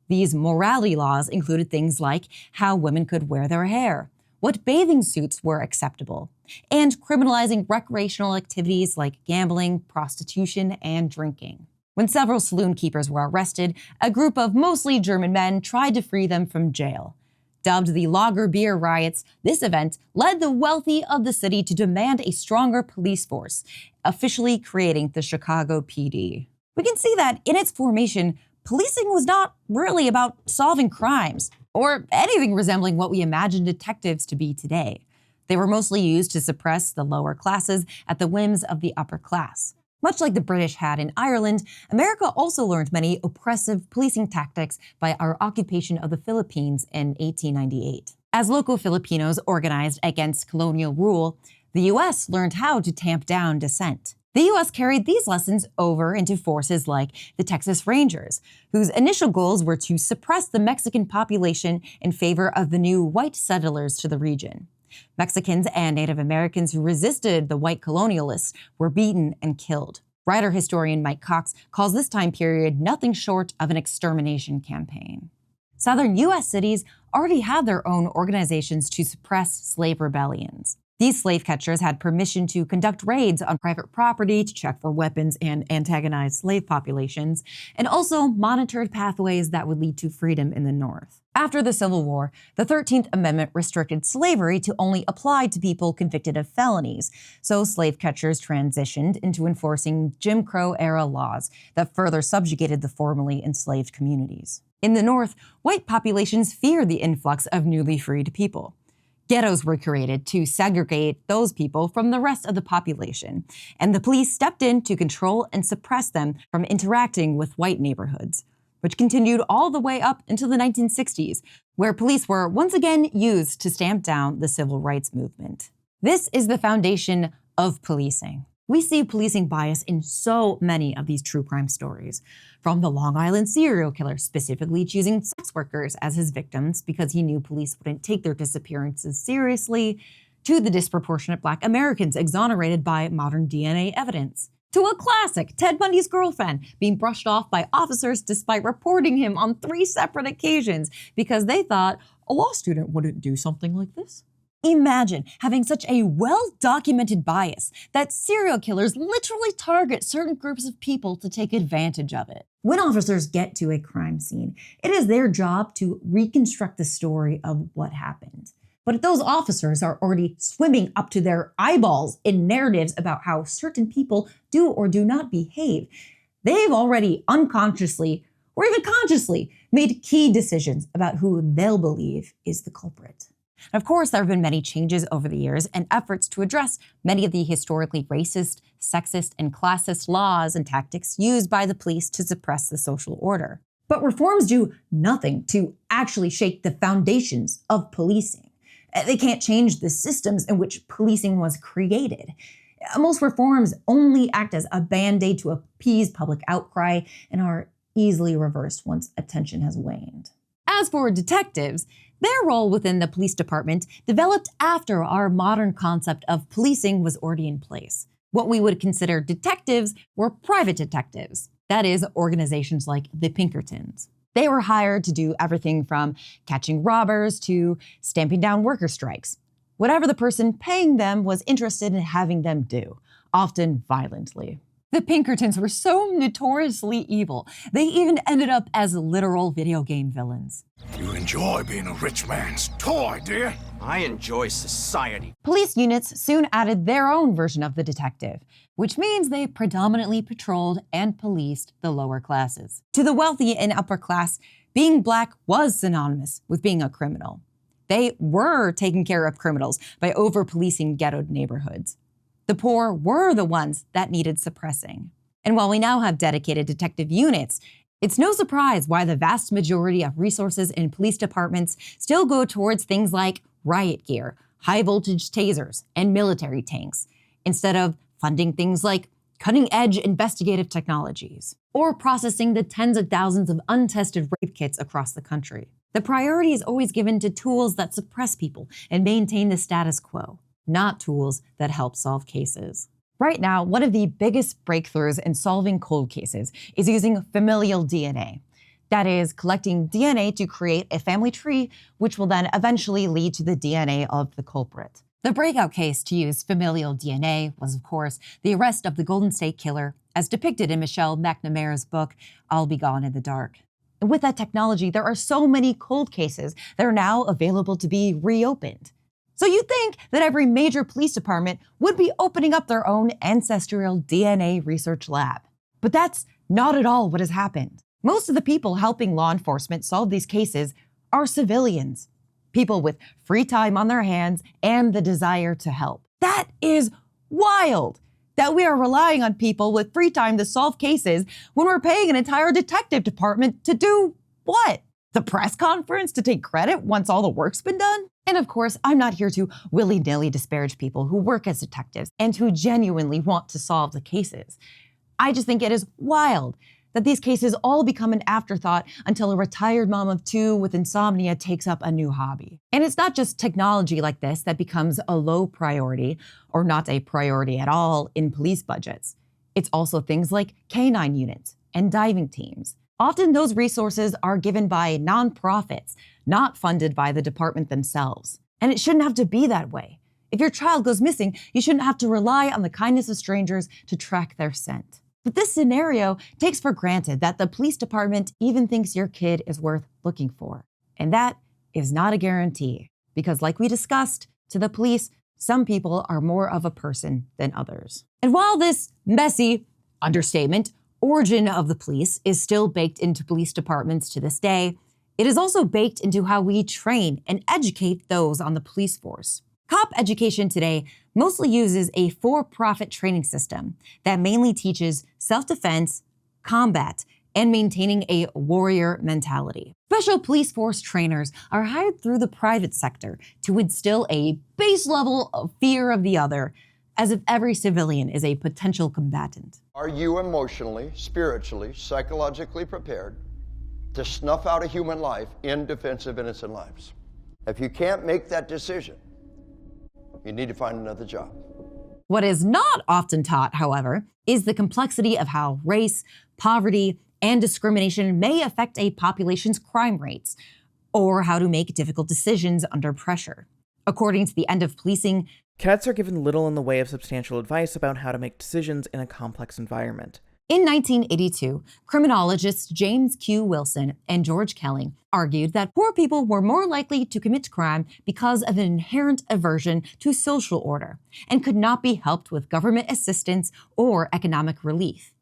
These morality laws included things like how women could wear their hair, what bathing suits were acceptable, and criminalizing recreational activities like gambling, prostitution, and drinking. When several saloon keepers were arrested, a group of mostly German men tried to free them from jail. Dubbed the Lager Beer Riots, this event led the wealthy of the city to demand a stronger police force, officially creating the Chicago PD. We can see that in its formation, policing was not really about solving crimes, or anything resembling what we imagine detectives to be today. They were mostly used to suppress the lower classes at the whims of the upper class. Much like the British had in Ireland, America also learned many oppressive policing tactics by our occupation of the Philippines in 1898. As local Filipinos organized against colonial rule, the U.S. learned how to tamp down dissent. The U.S. carried these lessons over into forces like the Texas Rangers, whose initial goals were to suppress the Mexican population in favor of the new white settlers to the region. Mexicans and Native Americans who resisted the white colonialists were beaten and killed. Writer historian Mike Cox calls this time period nothing short of an extermination campaign. Southern U.S. cities already had their own organizations to suppress slave rebellions. These slave catchers had permission to conduct raids on private property to check for weapons and antagonize slave populations, and also monitored pathways that would lead to freedom in the North. After the Civil War, the 13th Amendment restricted slavery to only apply to people convicted of felonies, so slave catchers transitioned into enforcing Jim Crow-era laws that further subjugated the formerly enslaved communities. In the North, white populations feared the influx of newly freed people. Ghettos were created to segregate those people from the rest of the population, and the police stepped in to control and suppress them from interacting with white neighborhoods, which continued all the way up into the 1960s, where police were once again used to stamp down the civil rights movement. This is the foundation of policing. We see policing bias in so many of these true crime stories, from the Long Island serial killer specifically choosing sex workers as his victims because he knew police wouldn't take their disappearances seriously, to the disproportionate Black Americans exonerated by modern DNA evidence, to a classic, Ted Bundy's girlfriend being brushed off by officers despite reporting him on 3 separate occasions because they thought a law student wouldn't do something like this. Imagine having such a well-documented bias that serial killers literally target certain groups of people to take advantage of it. When officers get to a crime scene, it is their job to reconstruct the story of what happened. But if those officers are already swimming up to their eyeballs in narratives about how certain people do or do not behave, they've already unconsciously or even consciously made key decisions about who they'll believe is the culprit. And of course, there have been many changes over the years and efforts to address many of the historically racist, sexist, and classist laws and tactics used by the police to suppress the social order. But reforms do nothing to actually shake the foundations of policing. They can't change the systems in which policing was created. Most reforms only act as a band-aid to appease public outcry and are easily reversed once attention has waned. As for detectives, their role within the police department developed after our modern concept of policing was already in place. What we would consider detectives were private detectives, that is, organizations like the Pinkertons. They were hired to do everything from catching robbers to stamping down worker strikes, whatever the person paying them was interested in having them do, often violently. The Pinkertons were so notoriously evil, they even ended up as literal video game villains. You enjoy being a rich man's toy, dear? I enjoy society. Police units soon added their own version of the detective, which means they predominantly patrolled and policed the lower classes. To the wealthy and upper class, being Black was synonymous with being a criminal. They were taking care of criminals by over-policing ghettoed neighborhoods. The poor were the ones that needed suppressing. And while we now have dedicated detective units, it's no surprise why the vast majority of resources in police departments still go towards things like riot gear, high-voltage tasers, and military tanks, instead of funding things like cutting-edge investigative technologies, or processing the tens of thousands of untested rape kits across the country. The priority is always given to tools that suppress people and maintain the status quo, not tools that help solve cases. Right now, one of the biggest breakthroughs in solving cold cases is using familial DNA. That is, collecting DNA to create a family tree, which will then eventually lead to the DNA of the culprit. The breakout case to use familial DNA was, of course, the arrest of the Golden State Killer, as depicted in Michelle McNamara's book, I'll Be Gone in the Dark. And with that technology, there are so many cold cases that are now available to be reopened. So you'd think that every major police department would be opening up their own ancestral DNA research lab. But that's not at all what has happened. Most of the people helping law enforcement solve these cases are civilians, people with free time on their hands and the desire to help. That is wild, that we are relying on people with free time to solve cases when we're paying an entire detective department to do what? the press conference to take credit once all the work's been done? And of course, I'm not here to willy-nilly disparage people who work as detectives and who genuinely want to solve the cases. I just think it is wild that these cases all become an afterthought until a retired mom of 2 with insomnia takes up a new hobby. And it's not just technology like this that becomes a low priority or not a priority at all in police budgets. It's also things like canine units and diving teams. Often those resources are given by nonprofits, not funded by the department themselves. And it shouldn't have to be that way. If your child goes missing, you shouldn't have to rely on the kindness of strangers to track their scent. But this scenario takes for granted that the police department even thinks your kid is worth looking for. And that is not a guarantee, because like we discussed, to the police, some people are more of a person than others. And while this messy, understatement, origin of the police is still baked into police departments to this day, it is also baked into how we train and educate those on the police force. Cop education today mostly uses a for-profit training system that mainly teaches self-defense, combat, and maintaining a warrior mentality. Special police force trainers are hired through the private sector to instill a base level of fear of the other, as if every civilian is a potential combatant. Are you emotionally, spiritually, psychologically prepared to snuff out a human life in defense of innocent lives? If you can't make that decision, you need to find another job. What is not often taught, however, is the complexity of how race, poverty, and discrimination may affect a population's crime rates, or how to make difficult decisions under pressure. According to the End of Policing, cadets are given little in the way of substantial advice about how to make decisions in a complex environment. In 1982, criminologists James Q. Wilson and George Kelling argued that poor people were more likely to commit crime because of an inherent aversion to social order and could not be helped with government assistance or economic relief.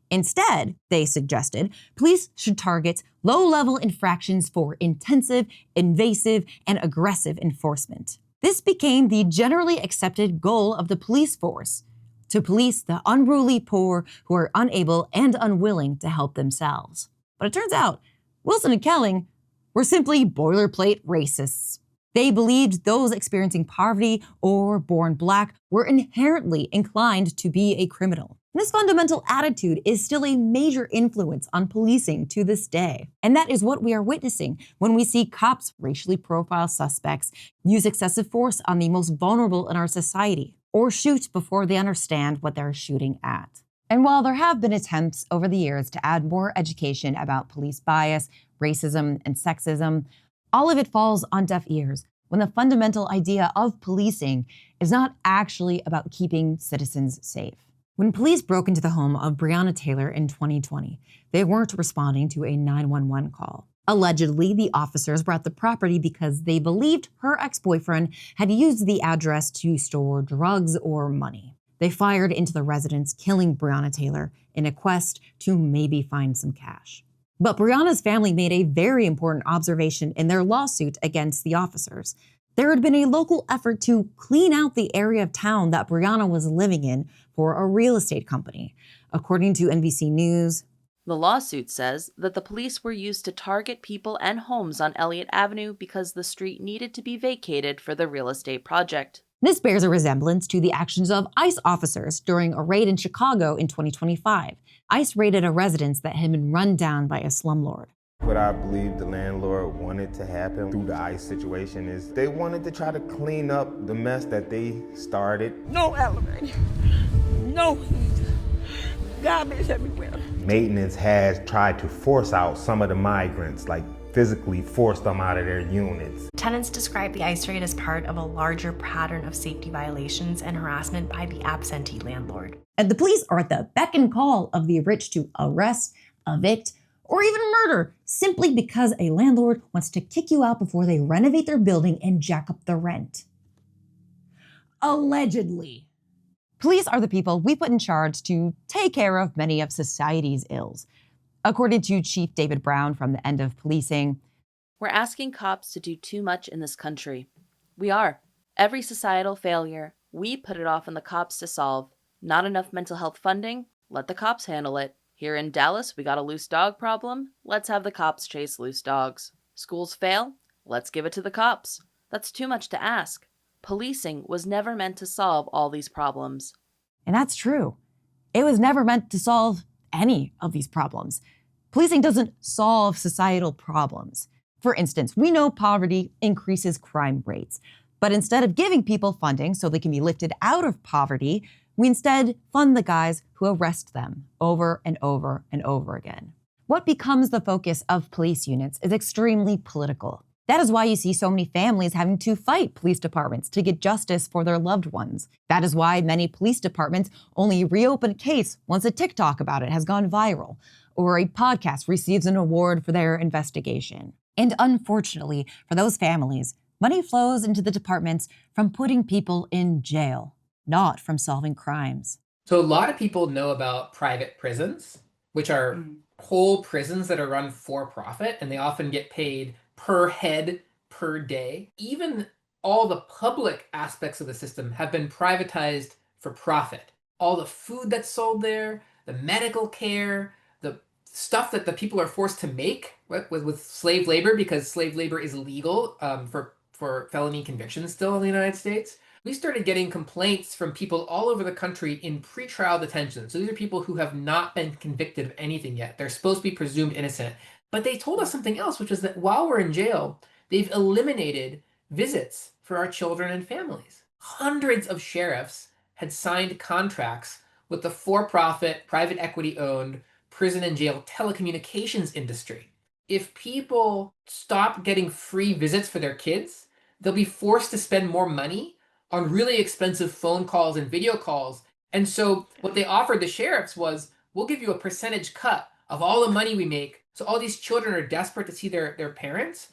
Instead, they suggested, police should target low-level infractions for intensive, invasive, and aggressive enforcement. This became the generally accepted goal of the police force, to police the unruly poor who are unable and unwilling to help themselves. But it turns out, Wilson and Kelling were simply boilerplate racists. They believed those experiencing poverty or born Black were inherently inclined to be a criminal. And this fundamental attitude is still a major influence on policing to this day. And that is what we are witnessing when we see cops racially profile suspects, use excessive force on the most vulnerable in our society, or shoot before they understand what they're shooting at. And while there have been attempts over the years to add more education about police bias, racism, and sexism, all of it falls on deaf ears when the fundamental idea of policing is not actually about keeping citizens safe. When police broke into the home of Breonna Taylor in 2020, they weren't responding to a 911 call. Allegedly, the officers were at the property because they believed her ex-boyfriend had used the address to store drugs or money. They fired into the residence, killing Breonna Taylor in a quest to maybe find some cash. But Breonna's family made a very important observation in their lawsuit against the officers. There had been a local effort to clean out the area of town that Breonna was living in for a real estate company. According to NBC News, the lawsuit says that the police were used to target people and homes on Elliott Avenue because the street needed to be vacated for the real estate project. This bears a resemblance to the actions of ICE officers during a raid in Chicago in 2025. ICE raided a residence that had been run down by a slumlord. What I believe the landlord wanted to happen through the ICE situation is they wanted to try to clean up the mess that they started. No elevator, no heat, garbage everywhere. Maintenance has tried to force out some of the migrants, like physically force them out of their units. Tenants describe the ICE raid as part of a larger pattern of safety violations and harassment by the absentee landlord. And the police are at the beck and call of the rich to arrest, evict, or even murder, simply because a landlord wants to kick you out before they renovate their building and jack up the rent. Allegedly. Police are the people we put in charge to take care of many of society's ills. According to Chief David Brown from the End of Policing, we're asking cops to do too much in this country. We are. Every societal failure, we put it off on the cops to solve. Not enough mental health funding? Let the cops handle it. Here in Dallas, we got a loose dog problem. Let's have the cops chase loose dogs. Schools fail? Let's give it to the cops. That's too much to ask. Policing was never meant to solve all these problems. And that's true. It was never meant to solve any of these problems. Policing doesn't solve societal problems. For instance, we know poverty increases crime rates, but instead of giving people funding so they can be lifted out of poverty, we instead fund the guys who arrest them over and over and over again. What becomes the focus of police units is extremely political. That is why you see so many families having to fight police departments to get justice for their loved ones. That is why many police departments only reopen a case once a TikTok about it has gone viral, or a podcast receives an award for their investigation. And unfortunately, for those families, money flows into the departments from putting people in jail, not from solving crimes. So a lot of people know about private prisons, which are whole prisons that are run for profit, and they often get paid per head per day. Even all the public aspects of the system have been privatized for profit. All the food that's sold there, the medical care, the stuff that the people are forced to make with slave labor, because slave labor is illegal for felony convictions still in the United States. We started getting complaints from people all over the country in pretrial detention. So these are people who have not been convicted of anything yet. They're supposed to be presumed innocent. But they told us something else, which is that while we're in jail, they've eliminated visits for our children and families. Hundreds of sheriffs had signed contracts with the for-profit, private equity-owned prison and jail telecommunications industry. If people stop getting free visits for their kids, they'll be forced to spend more money on really expensive phone calls and video calls. And so what they offered the sheriffs was, we'll give you a percentage cut of all the money we make. So all these children are desperate to see their parents,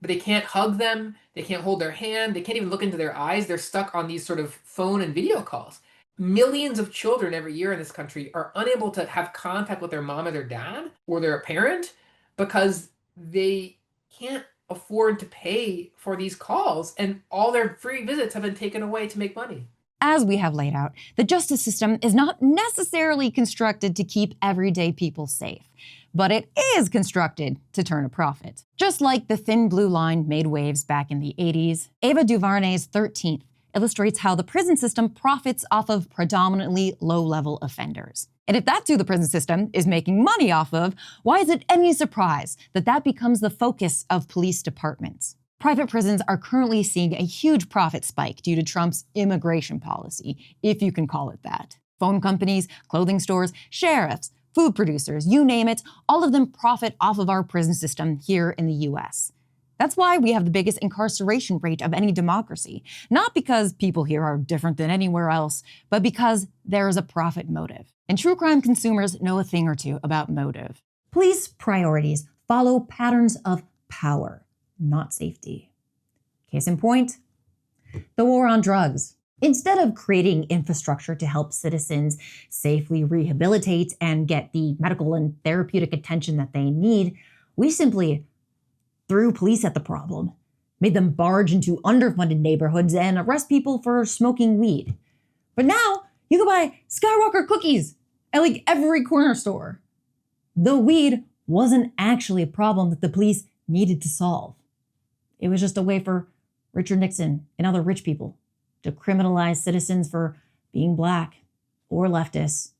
but they can't hug them, they can't hold their hand, they can't even look into their eyes. They're stuck on these sort of phone and video calls. Millions of children every year in this country are unable to have contact with their mom or their dad or their parent because they can't afford to pay for these calls, and all their free visits have been taken away to make money. As we have laid out, the justice system is not necessarily constructed to keep everyday people safe, but it is constructed to turn a profit. Just like the thin blue line made waves back in the 80s, Ava DuVernay's 13th illustrates how the prison system profits off of predominantly low-level offenders. And if that's who the prison system is making money off of, why is it any surprise that that becomes the focus of police departments? Private prisons are currently seeing a huge profit spike due to Trump's immigration policy, if you can call it that. Phone companies, clothing stores, sheriffs, food producers, you name it, all of them profit off of our prison system here in the US. That's why we have the biggest incarceration rate of any democracy. Not because people here are different than anywhere else, but because there is a profit motive. And true crime consumers know a thing or two about motive. Police priorities follow patterns of power, not safety. Case in point, the war on drugs. Instead of creating infrastructure to help citizens safely rehabilitate and get the medical and therapeutic attention that they need, we simply threw police at the problem, made them barge into underfunded neighborhoods and arrest people for smoking weed. But now you can buy Skywalker cookies at like every corner store. The weed wasn't actually a problem that the police needed to solve. It was just a way for Richard Nixon and other rich people to criminalize citizens for being black or leftists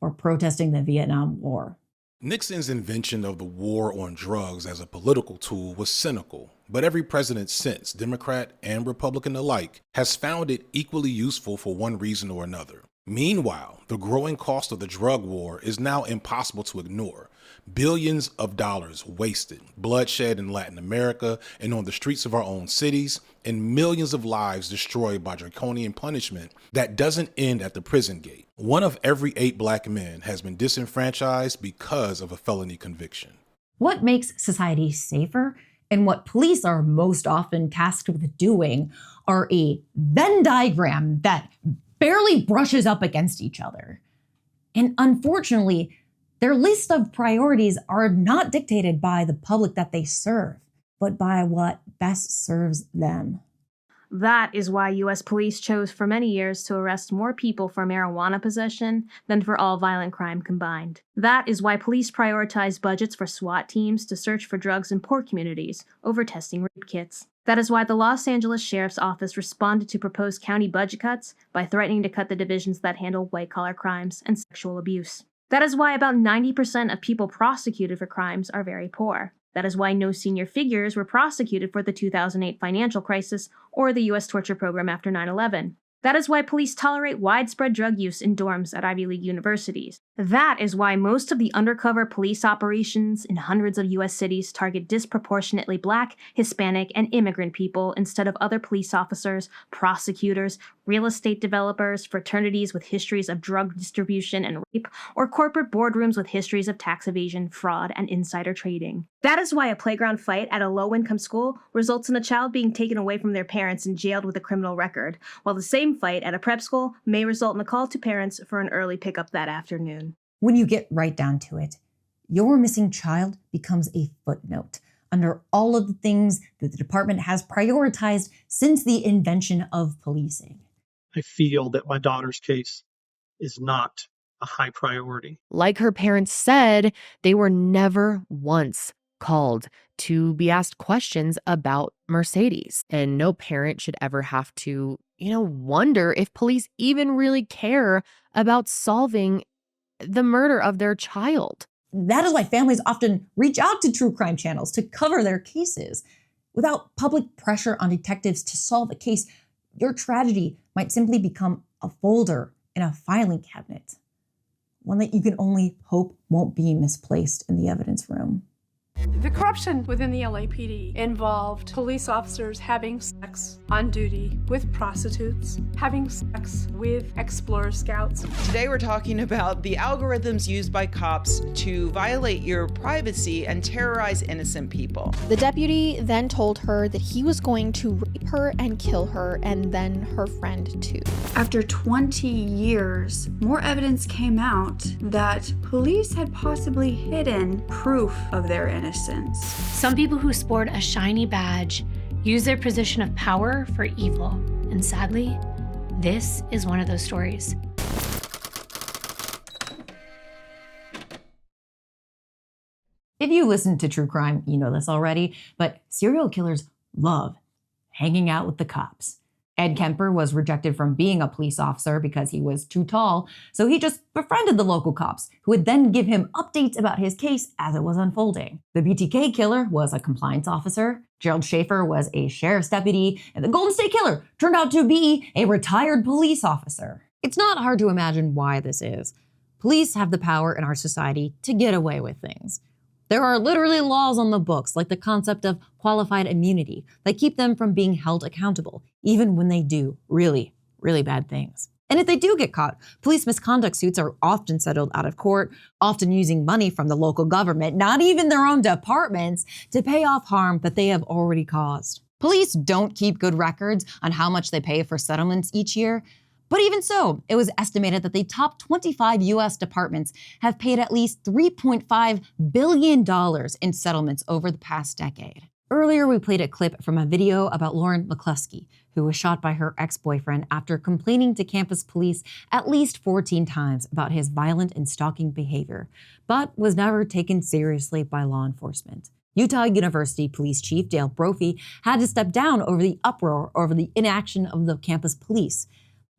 or protesting the Vietnam War. Nixon's invention of the war on drugs as a political tool was cynical, but every president since, Democrat and Republican alike, has found it equally useful for one reason or another. Meanwhile, the growing cost of the drug war is now impossible to ignore. Billions of dollars wasted, bloodshed in Latin America and on the streets of our own cities, and millions of lives destroyed by draconian punishment that doesn't end at the prison gate. 1 of every 8 black men has been disenfranchised because of a felony conviction. What makes society safer and what police are most often tasked with doing are a Venn diagram that barely brushes up against each other. And unfortunately, their list of priorities are not dictated by the public that they serve, but by what best serves them. That is why U.S. police chose for many years to arrest more people for marijuana possession than for all violent crime combined. That is why police prioritized budgets for SWAT teams to search for drugs in poor communities over testing rape kits. That is why the Los Angeles Sheriff's Office responded to proposed county budget cuts by threatening to cut the divisions that handle white-collar crimes and sexual abuse. That is why about 90% of people prosecuted for crimes are very poor. That is why no senior figures were prosecuted for the 2008 financial crisis or the U.S. torture program after 9/11. That is why police tolerate widespread drug use in dorms at Ivy League universities. That is why most of the undercover police operations in hundreds of U.S. cities target disproportionately Black, Hispanic, and immigrant people instead of other police officers, prosecutors, real estate developers, fraternities with histories of drug distribution and rape, or corporate boardrooms with histories of tax evasion, fraud, and insider trading. That is why a playground fight at a low-income school results in a child being taken away from their parents and jailed with a criminal record, while the same fight at a prep school may result in a call to parents for an early pickup that afternoon. When you get right down to it, your missing child becomes a footnote under all of the things that the department has prioritized since the invention of policing. I feel that my daughter's case is not a high priority. Like her parents said, they were never once called to be asked questions about Mercedes. And no parent should ever have to, wonder if police even really care about solving the murder of their child. That is why families often reach out to true crime channels to cover their cases. Without public pressure on detectives to solve a case, your tragedy might simply become a folder in a filing cabinet, one that you can only hope won't be misplaced in the evidence room. The corruption within the LAPD involved police officers having sex on duty with prostitutes, having sex with Explorer Scouts. Today we're talking about the algorithms used by cops to violate your privacy and terrorize innocent people. The deputy then told her that he was going to rape her and kill her, and then her friend too. After 20 years, more evidence came out that police had possibly hidden proof of their innocence. Some people who sport a shiny badge use their position of power for evil. And sadly, this is one of those stories. If you listen to true crime, you know this already, but serial killers love hanging out with the cops. Ed Kemper was rejected from being a police officer because he was too tall, so he just befriended the local cops, who would then give him updates about his case as it was unfolding. The BTK killer was a compliance officer, Gerald Schaefer was a sheriff's deputy, and the Golden State Killer turned out to be a retired police officer. It's not hard to imagine why this is. Police have the power in our society to get away with things. There are literally laws on the books, like the concept of qualified immunity, that keep them from being held accountable, even when they do really, really bad things. And if they do get caught, police misconduct suits are often settled out of court, often using money from the local government, not even their own departments, to pay off harm that they have already caused. Police don't keep good records on how much they pay for settlements each year. But even so, it was estimated that the top 25 U.S. departments have paid at least $3.5 billion in settlements over the past decade. Earlier, we played a clip from a video about Lauren McCluskey, who was shot by her ex-boyfriend after complaining to campus police at least 14 times about his violent and stalking behavior, but was never taken seriously by law enforcement. Utah University Police Chief Dale Brophy had to step down over the uproar over the inaction of the campus police.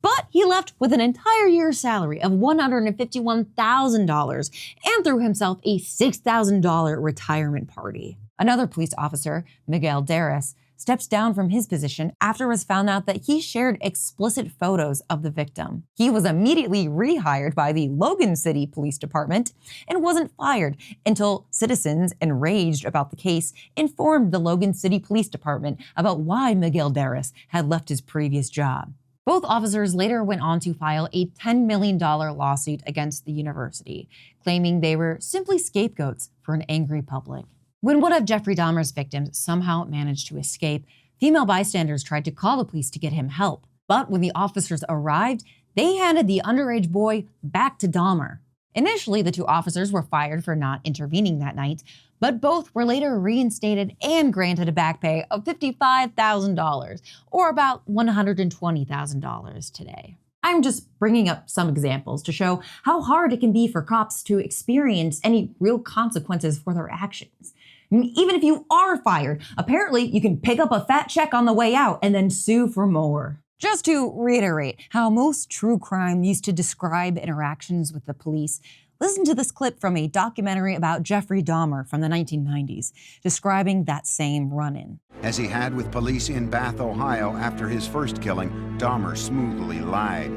But he left with an entire year's salary of $151,000 and threw himself a $6,000 retirement party. Another police officer, Miguel Darris, steps down from his position after it was found out that he shared explicit photos of the victim. He was immediately rehired by the Logan City Police Department and wasn't fired until citizens, enraged about the case, informed the Logan City Police Department about why Miguel Darris had left his previous job. Both officers later went on to file a $10 million lawsuit against the university, claiming they were simply scapegoats for an angry public. When one of Jeffrey Dahmer's victims somehow managed to escape, female bystanders tried to call the police to get him help. But when the officers arrived, they handed the underage boy back to Dahmer. Initially, the two officers were fired for not intervening that night, but both were later reinstated and granted a back pay of $55,000, or about $120,000 today. I'm just bringing up some examples to show how hard it can be for cops to experience any real consequences for their actions. Even if you are fired, apparently you can pick up a fat check on the way out and then sue for more. Just to reiterate how most true crime used to describe interactions with the police, listen to this clip from a documentary about Jeffrey Dahmer from the 1990s, describing that same run-in. As he had with police in Bath, Ohio after his first killing, Dahmer smoothly lied.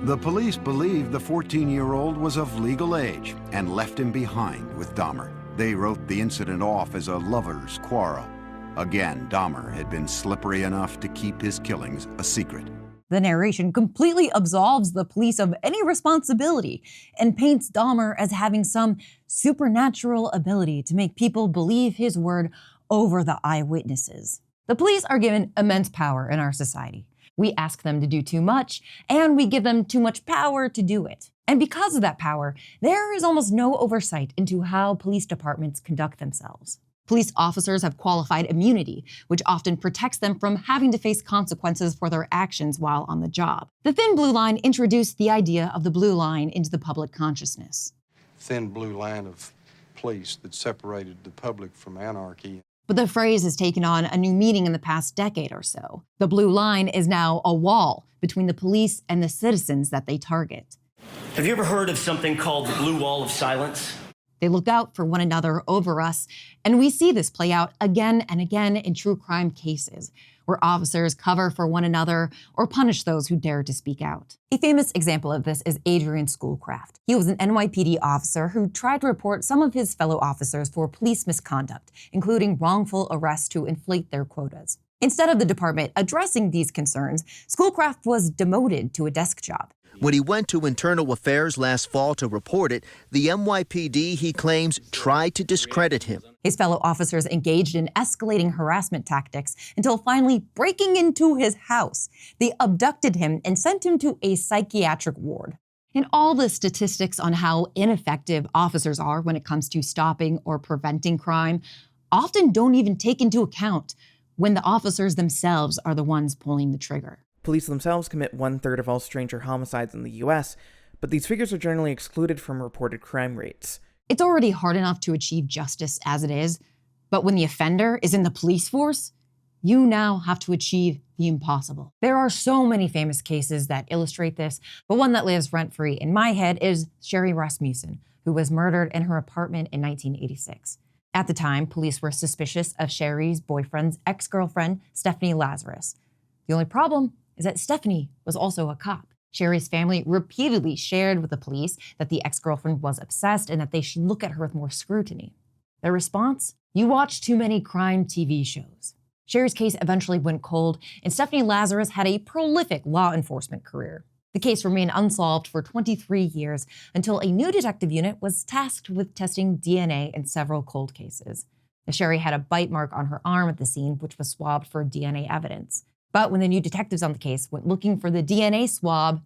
The police believed the 14-year-old was of legal age and left him behind with Dahmer. They wrote the incident off as a lover's quarrel. Again, Dahmer had been slippery enough to keep his killings a secret. The narration completely absolves the police of any responsibility and paints Dahmer as having some supernatural ability to make people believe his word over the eyewitnesses. The police are given immense power in our society. We ask them to do too much, and we give them too much power to do it. And because of that power, there is almost no oversight into how police departments conduct themselves. Police officers have qualified immunity, which often protects them from having to face consequences for their actions while on the job. The thin blue line introduced the idea of the blue line into the public consciousness. Thin blue line of police that separated the public from anarchy. But the phrase has taken on a new meaning in the past decade or so. The blue line is now a wall between the police and the citizens that they target. Have you ever heard of something called the blue wall of silence? They look out for one another over us, and we see this play out again and again in true crime cases, where officers cover for one another or punish those who dare to speak out. A famous example of this is Adrian Schoolcraft. He was an NYPD officer who tried to report some of his fellow officers for police misconduct, including wrongful arrests to inflate their quotas. Instead of the department addressing these concerns, Schoolcraft was demoted to a desk job. When he went to Internal Affairs last fall to report it, the NYPD, he claims, tried to discredit him. His fellow officers engaged in escalating harassment tactics until finally breaking into his house. They abducted him and sent him to a psychiatric ward. And all the statistics on how ineffective officers are when it comes to stopping or preventing crime often don't even take into account when the officers themselves are the ones pulling the trigger. Police themselves commit 1/3 of all stranger homicides in the US, but these figures are generally excluded from reported crime rates. It's already hard enough to achieve justice as it is, but when the offender is in the police force, you now have to achieve the impossible. There are so many famous cases that illustrate this, but one that lives rent-free in my head is Sherry Rasmussen, who was murdered in her apartment in 1986. At the time, police were suspicious of Sherry's boyfriend's ex-girlfriend, Stephanie Lazarus. The only problem is that Stephanie was also a cop. Sherry's family repeatedly shared with the police that the ex-girlfriend was obsessed and that they should look at her with more scrutiny. Their response? You watch too many crime TV shows. Sherry's case eventually went cold, and Stephanie Lazarus had a prolific law enforcement career. The case remained unsolved for 23 years until a new detective unit was tasked with testing DNA in several cold cases. Sherry had a bite mark on her arm at the scene, which was swabbed for DNA evidence. But when the new detectives on the case went looking for the DNA swab,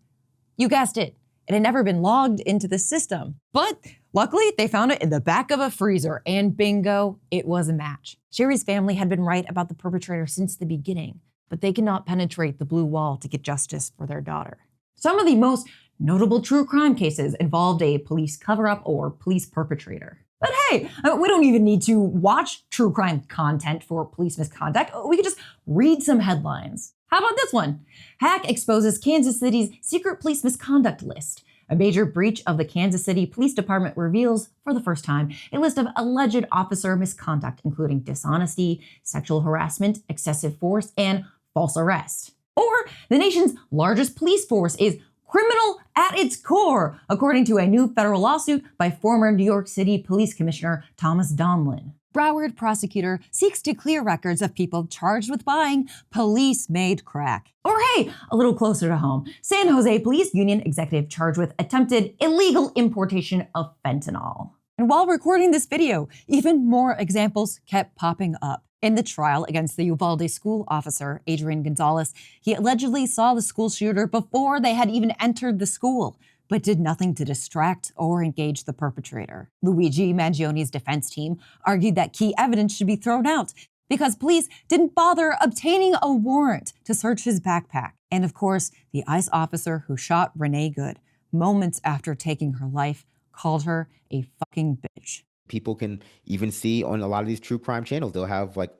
you guessed it, it had never been logged into the system. But luckily, they found it in the back of a freezer, and bingo, it was a match. Sherry's family had been right about the perpetrator since the beginning, but they cannot penetrate the blue wall to get justice for their daughter. Some of the most notable true crime cases involved a police cover-up or police perpetrator. But hey, we don't even need to watch true crime content for police misconduct. We could just read some headlines. How about this one? Hack exposes Kansas City's secret police misconduct list. A major breach of the Kansas City Police Department reveals, for the first time, a list of alleged officer misconduct, including dishonesty, sexual harassment, excessive force, and false arrest. Or the nation's largest police force is criminal at its core, according to a new federal lawsuit by former New York City Police Commissioner Thomas Donlin. Broward prosecutor seeks to clear records of people charged with buying police-made crack. Or hey, a little closer to home, San Jose Police Union executive charged with attempted illegal importation of fentanyl. And while recording this video, even more examples kept popping up. In the trial against the Uvalde school officer, Adrian Gonzalez, he allegedly saw the school shooter before they had even entered the school. but did nothing to distract or engage the perpetrator. Luigi Mangioni's defense team argued that key evidence should be thrown out because police didn't bother obtaining a warrant to search his backpack. And of course, the ICE officer who shot Renee Good moments after taking her life called her a fucking bitch. People can even see on a lot of these true crime channels, they'll have like,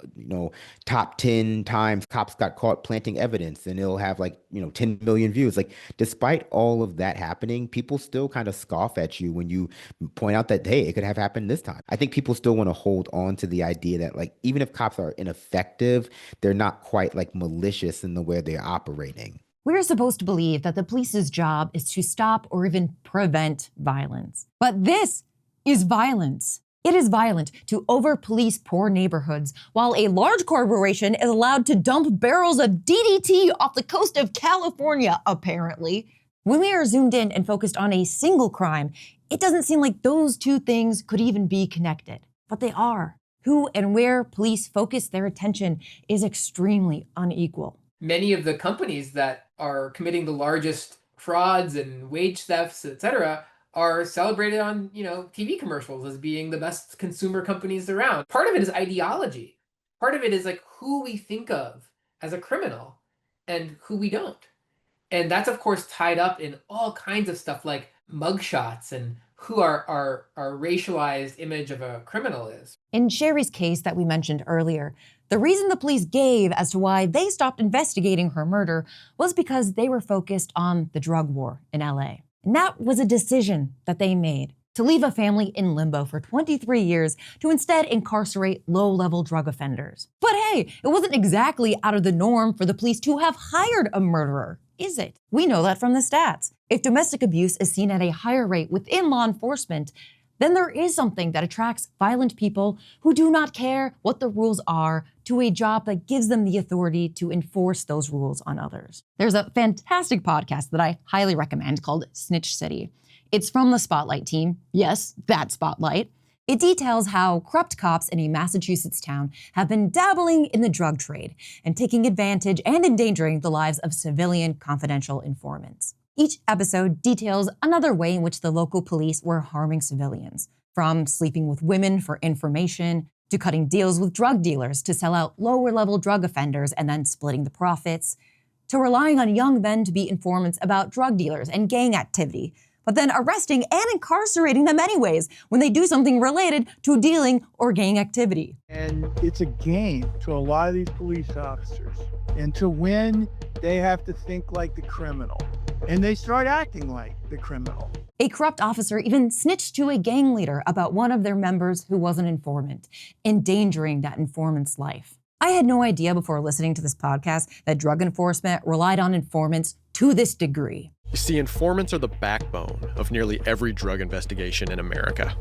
top 10 times cops got caught planting evidence, and it'll have like, 10 million views. Like, despite all of that happening, people still kind of scoff at you when you point out that, hey, it could have happened this time. I think people still want to hold on to the idea that, like, even if cops are ineffective, they're not quite like malicious in the way they're operating. We're supposed to believe that the police's job is to stop or even prevent violence. But this is violence. It is violent to over-police poor neighborhoods while a large corporation is allowed to dump barrels of DDT off the coast of California, apparently. When we are zoomed in and focused on a single crime, it doesn't seem like those two things could even be connected. But they are. Who and where police focus their attention is extremely unequal. Many of the companies that are committing the largest frauds and wage thefts, etc., are celebrated on, TV commercials as being the best consumer companies around. Part of it is ideology. Part of it is like who we think of as a criminal and who we don't. And that's of course tied up in all kinds of stuff like mugshots and who our racialized image of a criminal is. In Sherry's case that we mentioned earlier, the reason the police gave as to why they stopped investigating her murder was because they were focused on the drug war in LA. And that was a decision that they made, to leave a family in limbo for 23 years to instead incarcerate low-level drug offenders. But hey, it wasn't exactly out of the norm for the police to have hired a murderer, is it? We know that from the stats. If domestic abuse is seen at a higher rate within law enforcement, then there is something that attracts violent people who do not care what the rules are to a job that gives them the authority to enforce those rules on others. There's a fantastic podcast that I highly recommend called Snitch City. It's from the Spotlight team. Yes, that Spotlight. It details how corrupt cops in a Massachusetts town have been dabbling in the drug trade and taking advantage and endangering the lives of civilian confidential informants. Each episode details another way in which the local police were harming civilians, from sleeping with women for information, to cutting deals with drug dealers to sell out lower-level drug offenders and then splitting the profits, to relying on young men to be informants about drug dealers and gang activity, but then arresting and incarcerating them anyways when they do something related to dealing or gang activity. And it's a game to a lot of these police officers. And to win, they have to think like the criminal. And they start acting like the criminal. A corrupt officer even snitched to a gang leader about one of their members who was an informant, endangering that informant's life. I had no idea before listening to this podcast that drug enforcement relied on informants to this degree. You see, informants are the backbone of nearly every drug investigation in America.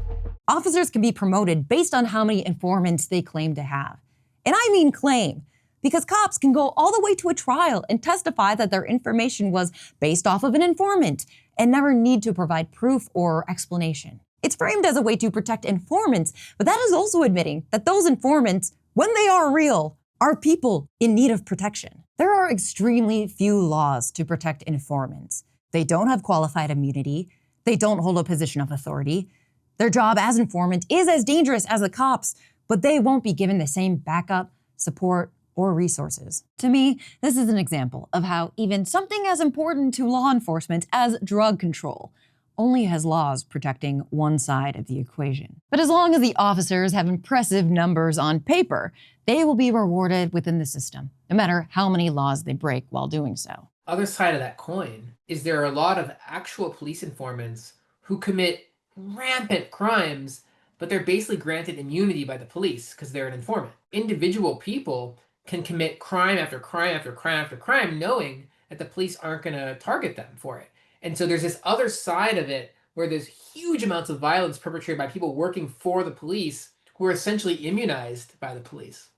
Officers can be promoted based on how many informants they claim to have. And I mean claim, because cops can go all the way to a trial and testify that their information was based off of an informant and never need to provide proof or explanation. It's framed as a way to protect informants, but that is also admitting that those informants, when they are real, are people in need of protection. There are extremely few laws to protect informants. They don't have qualified immunity. They don't hold a position of authority. Their job as informant is as dangerous as the cops, but they won't be given the same backup, support, or resources. To me, this is an example of how even something as important to law enforcement as drug control only has laws protecting one side of the equation. But as long as the officers have impressive numbers on paper, they will be rewarded within the system, no matter how many laws they break while doing so. Other side of that coin is there are a lot of actual police informants who commit rampant crimes, but they're basically granted immunity by the police because they're an informant. Individual people can commit crime after crime after crime after crime, knowing that the police aren't going to target them for it. And so there's this other side of it where there's huge amounts of violence perpetrated by people working for the police who are essentially immunized by the police.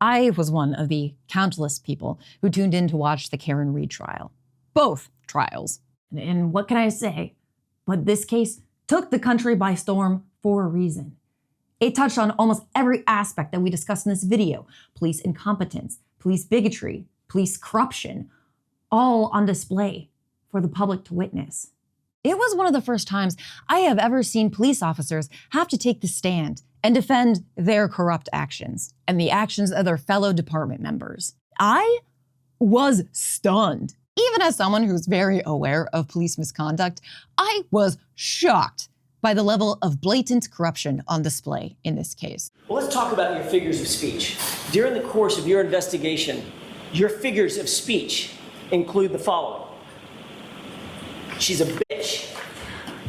I was one of the countless people who tuned in to watch the Karen Reed trial. Both trials. And what can I say? But this case took the country by storm for a reason. It touched on almost every aspect that we discussed in this video. Police incompetence, police bigotry, police corruption, all on display for the public to witness. It was one of the first times I have ever seen police officers have to take the stand and defend their corrupt actions and the actions of their fellow department members. I was stunned. Even as someone who's very aware of police misconduct, I was shocked by the level of blatant corruption on display in this case. Well, let's talk about your figures of speech. During the course of your investigation, your figures of speech include the following. She's a bitch.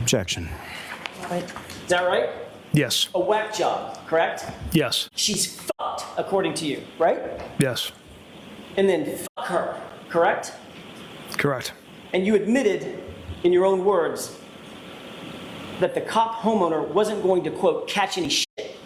Objection. Is that right? Yes. A whack job, correct? Yes. She's fucked, according to you, right? Yes. And then fuck her, correct? Correct. And you admitted, in your own words, that the cop homeowner wasn't going to, quote, catch any shit,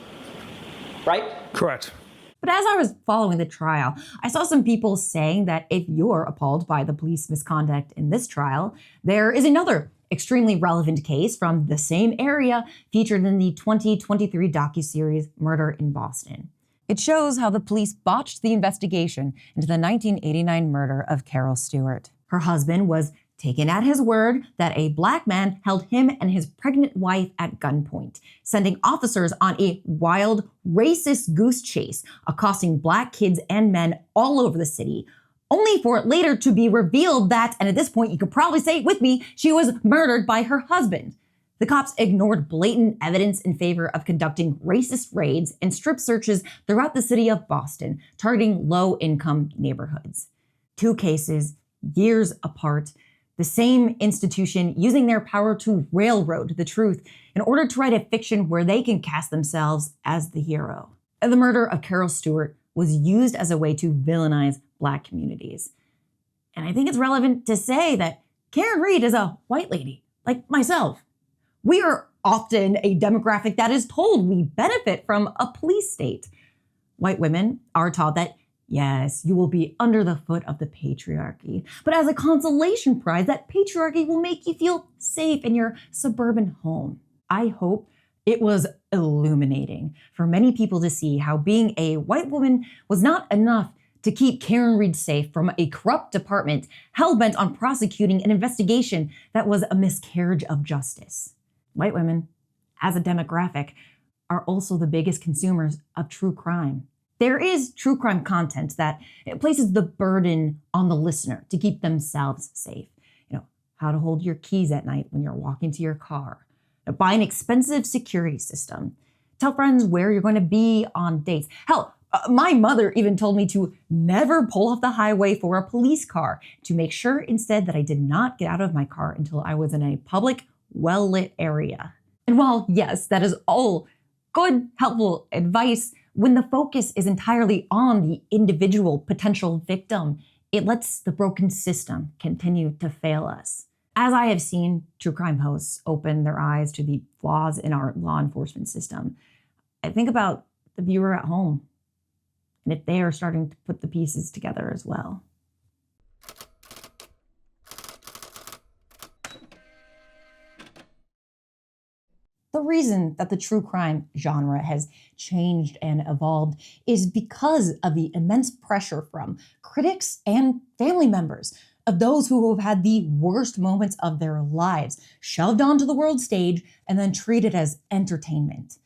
right? Correct. But as I was following the trial, I saw some people saying that if you're appalled by the police misconduct in this trial, there is another extremely relevant case from the same area featured in the 2023 docuseries Murder in Boston. It shows how the police botched the investigation into the 1989 murder of Carol Stewart. Her husband was taken at his word that a black man held him and his pregnant wife at gunpoint, sending officers on a wild, racist goose chase, accosting black kids and men all over the city, only for it later to be revealed that, and at this point you could probably say it with me, she was murdered by her husband. The cops ignored blatant evidence in favor of conducting racist raids and strip searches throughout the city of Boston, targeting low-income neighborhoods. Two cases, years apart, the same institution using their power to railroad the truth in order to write a fiction where they can cast themselves as the hero. The murder of Carol Stewart was used as a way to villainize Black communities. And I think it's relevant to say that Karen Reed is a white lady, like myself. We are often a demographic that is told we benefit from a police state. White women are taught that, yes, you will be under the foot of the patriarchy, but as a consolation prize, that patriarchy will make you feel safe in your suburban home. I hope it was illuminating for many people to see how being a white woman was not enough to keep Karen Reed safe from a corrupt department hell-bent on prosecuting an investigation that was a miscarriage of justice. White women, as a demographic, are also the biggest consumers of true crime. There is true crime content that places the burden on the listener to keep themselves safe. How to hold your keys at night when you're walking to your car. Buy an expensive security system. Tell friends where you're going to be on dates. Hell, my mother even told me to never pull off the highway for a police car, to make sure instead that I did not get out of my car until I was in a public, well-lit area. And while, yes, that is all good, helpful advice, when the focus is entirely on the individual potential victim, it lets the broken system continue to fail us. As I have seen true crime hosts open their eyes to the flaws in our law enforcement system, I think about the viewer at home and if they are starting to put the pieces together as well. The reason that the true crime genre has changed and evolved is because of the immense pressure from critics and family members of those who have had the worst moments of their lives shoved onto the world stage and then treated as entertainment.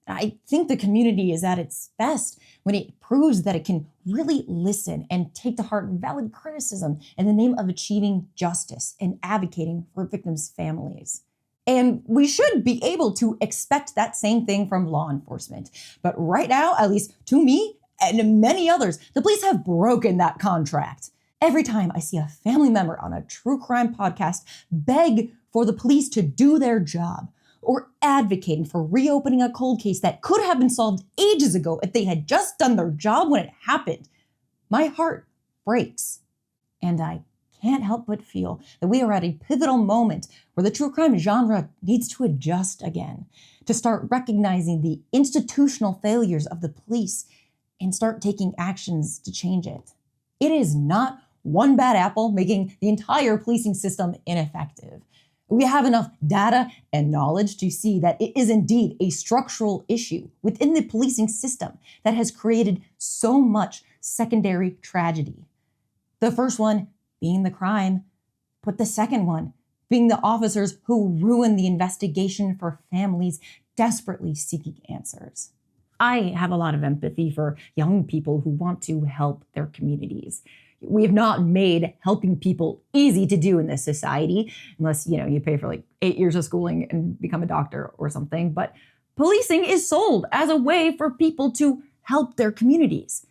I think the community is at its best when it proves that it can really listen and take to heart valid criticism in the name of achieving justice and advocating for victims' families. And we should be able to expect that same thing from law enforcement. But right now, at least to me and many others, the police have broken that contract. Every time I see a family member on a true crime podcast beg for the police to do their job, or advocating for reopening a cold case that could have been solved ages ago if they had just done their job when it happened, my heart breaks. And I can't help but feel that we are at a pivotal moment where the true crime genre needs to adjust again, to start recognizing the institutional failures of the police and start taking actions to change it. It is not one bad apple making the entire policing system ineffective. We have enough data and knowledge to see that it is indeed a structural issue within the policing system that has created so much secondary tragedy. The first one being the crime, but the second one being the officers who ruin the investigation for families desperately seeking answers. I have a lot of empathy for young people who want to help their communities. We have not made helping people easy to do in this society, unless, you pay for like 8 years of schooling and become a doctor or something. But policing is sold as a way for people to help their communities.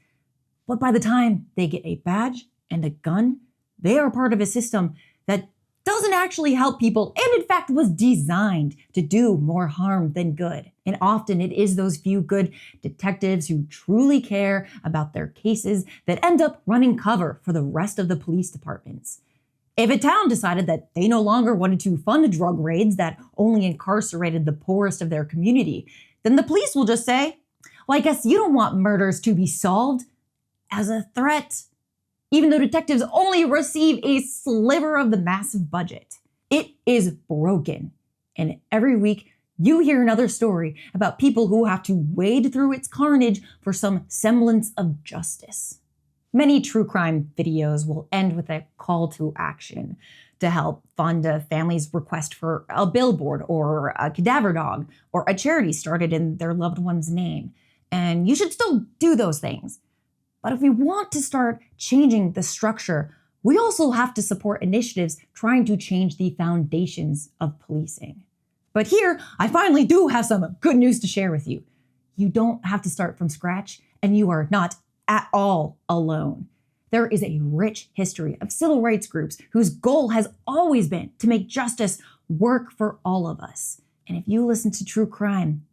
But by the time they get a badge and a gun, they are part of a system that doesn't actually help people and in fact was designed to do more harm than good. And often it is those few good detectives who truly care about their cases that end up running cover for the rest of the police departments. If a town decided that they no longer wanted to fund drug raids that only incarcerated the poorest of their community, then the police will just say, well, I guess you don't want murders to be solved as a threat. Even though detectives only receive a sliver of the massive budget. It is broken. And every week, you hear another story about people who have to wade through its carnage for some semblance of justice. Many true crime videos will end with a call to action to help fund a family's request for a billboard or a cadaver dog or a charity started in their loved one's name. And you should still do those things. But if we want to start changing the structure, we also have to support initiatives trying to change the foundations of policing. But here, I finally do have some good news to share with you. You don't have to start from scratch, and you are not at all alone. There is a rich history of civil rights groups whose goal has always been to make justice work for all of us. And if you listen to true crime,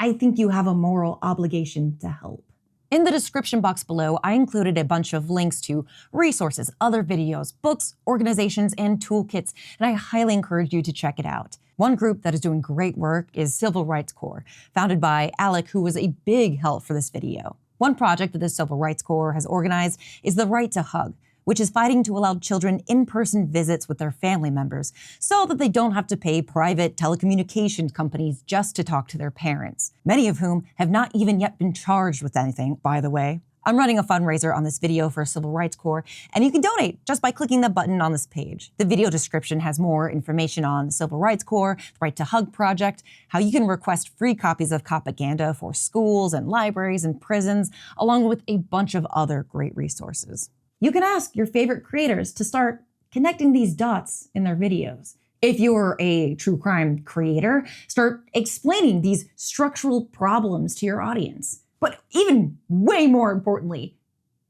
I think you have a moral obligation to help. In the description box below, I included a bunch of links to resources, other videos, books, organizations, and toolkits, and I highly encourage you to check it out. One group that is doing great work is Civil Rights Corps, founded by Alec, who was a big help for this video. One project that the Civil Rights Corps has organized is the Right to Hug, which is fighting to allow children in-person visits with their family members so that they don't have to pay private telecommunications companies just to talk to their parents, many of whom have not even yet been charged with anything, by the way. I'm running a fundraiser on this video for Civil Rights Corps, and you can donate just by clicking the button on this page. The video description has more information on the Civil Rights Corps, the Right to Hug project, how you can request free copies of Copaganda for schools and libraries and prisons, along with a bunch of other great resources. You can ask your favorite creators to start connecting these dots in their videos. If you're a true crime creator, start explaining these structural problems to your audience. But even way more importantly,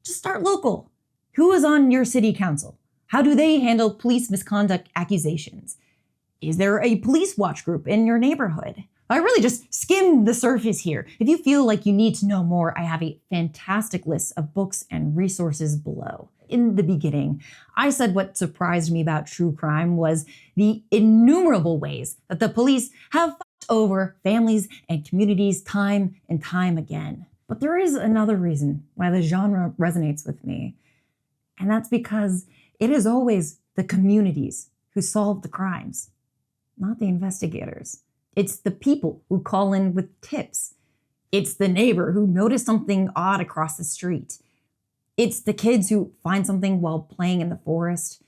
just start local. Who is on your city council? How do they handle police misconduct accusations? Is there a police watch group in your neighborhood? I really just skimmed the surface here. If you feel like you need to know more, I have a fantastic list of books and resources below. In the beginning, I said what surprised me about true crime was the innumerable ways that the police have fucked over families and communities time and time again. But there is another reason why the genre resonates with me. And that's because it is always the communities who solve the crimes, not the investigators. It's the people who call in with tips. It's the neighbor who noticed something odd across the street. It's the kids who find something while playing in the forest.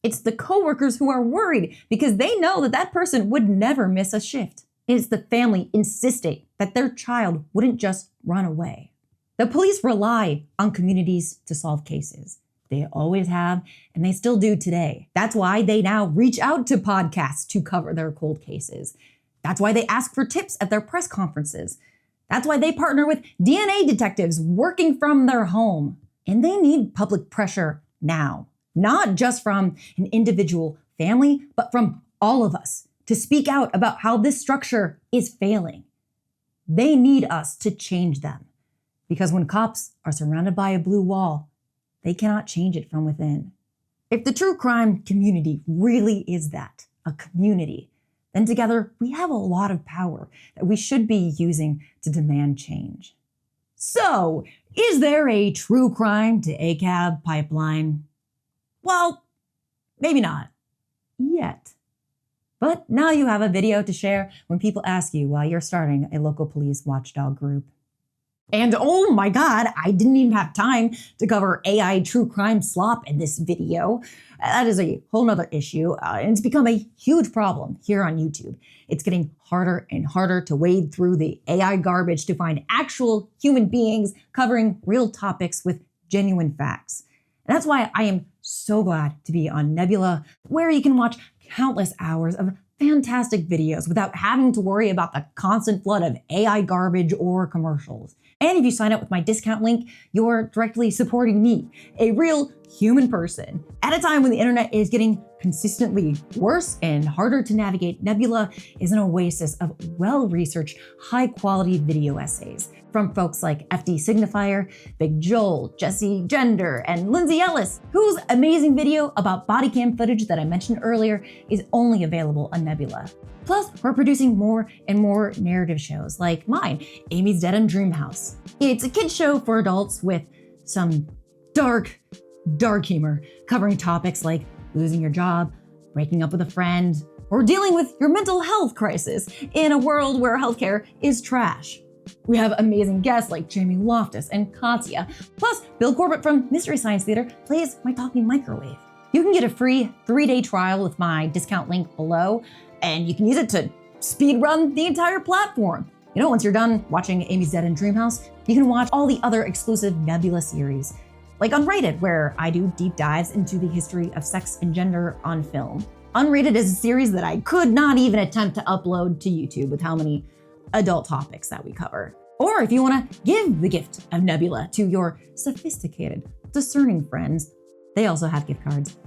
It's the coworkers who are worried because they know that that person would never miss a shift. It's the family insisting that their child wouldn't just run away. The police rely on communities to solve cases. They always have, and they still do today. That's why they now reach out to podcasts to cover their cold cases. That's why they ask for tips at their press conferences. That's why they partner with DNA detectives working from their home. And they need public pressure now, not just from an individual family, but from all of us to speak out about how this structure is failing. They need us to change them, because when cops are surrounded by a blue wall, they cannot change it from within. If the true crime community really is that, a community, then together we have a lot of power that we should be using to demand change. So, is there a true crime to ACAB pipeline? Well, maybe not. Yet. But now you have a video to share when people ask you why you're starting a local police watchdog group. And oh my God, I didn't even have time to cover AI true crime slop in this video. That is a whole nother issue, and it's become a huge problem here on YouTube. It's getting harder and harder to wade through the AI garbage to find actual human beings covering real topics with genuine facts. And that's why I am so glad to be on Nebula, where you can watch countless hours of fantastic videos without having to worry about the constant flood of AI garbage or commercials. And if you sign up with my discount link, you're directly supporting me, a real human person. At a time when the internet is getting consistently worse and harder to navigate, Nebula is an oasis of well-researched, high-quality video essays from folks like FD Signifier, Big Joel, Jesse Gender, and Lindsay Ellis, whose amazing video about body cam footage that I mentioned earlier is only available on Nebula. Plus, we're producing more and more narrative shows like mine, Amy's Dead End Dreamhouse. It's a kid's show for adults with some dark humor, covering topics like losing your job, breaking up with a friend, or dealing with your mental health crisis in a world where healthcare is trash. We have amazing guests like Jamie Loftus and Katya. Plus, Bill Corbett from Mystery Science Theater plays my talking microwave. You can get a free 3-day trial with my discount link below, and you can use it to speed run the entire platform. You know, once you're done watching Amy's Dead End Dreamhouse, you can watch all the other exclusive Nebula series, like Unrated, where I do deep dives into the history of sex and gender on film. Unrated is a series that I could not even attempt to upload to YouTube with how many adult topics that we cover. Or if you want to give the gift of Nebula to your sophisticated, discerning friends, they also have gift cards.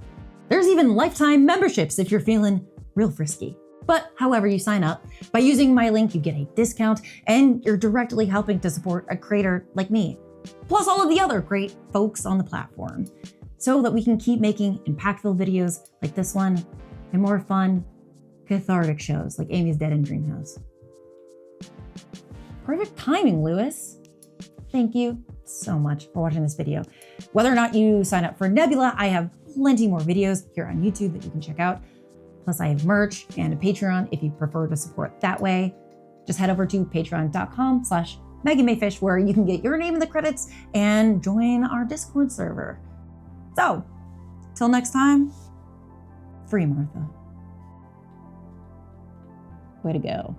There's even lifetime memberships if you're feeling real frisky. But however you sign up, by using my link, you get a discount and you're directly helping to support a creator like me, plus all of the other great folks on the platform, so that we can keep making impactful videos like this one and more fun, cathartic shows like Amy's Dead End Dreamhouse. Perfect timing, Lewis. Thank you so much for watching this video. Whether or not you sign up for Nebula, I have plenty more videos here on YouTube that you can check out. Plus I have merch and a Patreon if you prefer to support that way. Just head over to patreon.com/Maggie Mae Fish, where you can get your name in the credits and join our Discord server. So, till next time, free Martha. Way to go.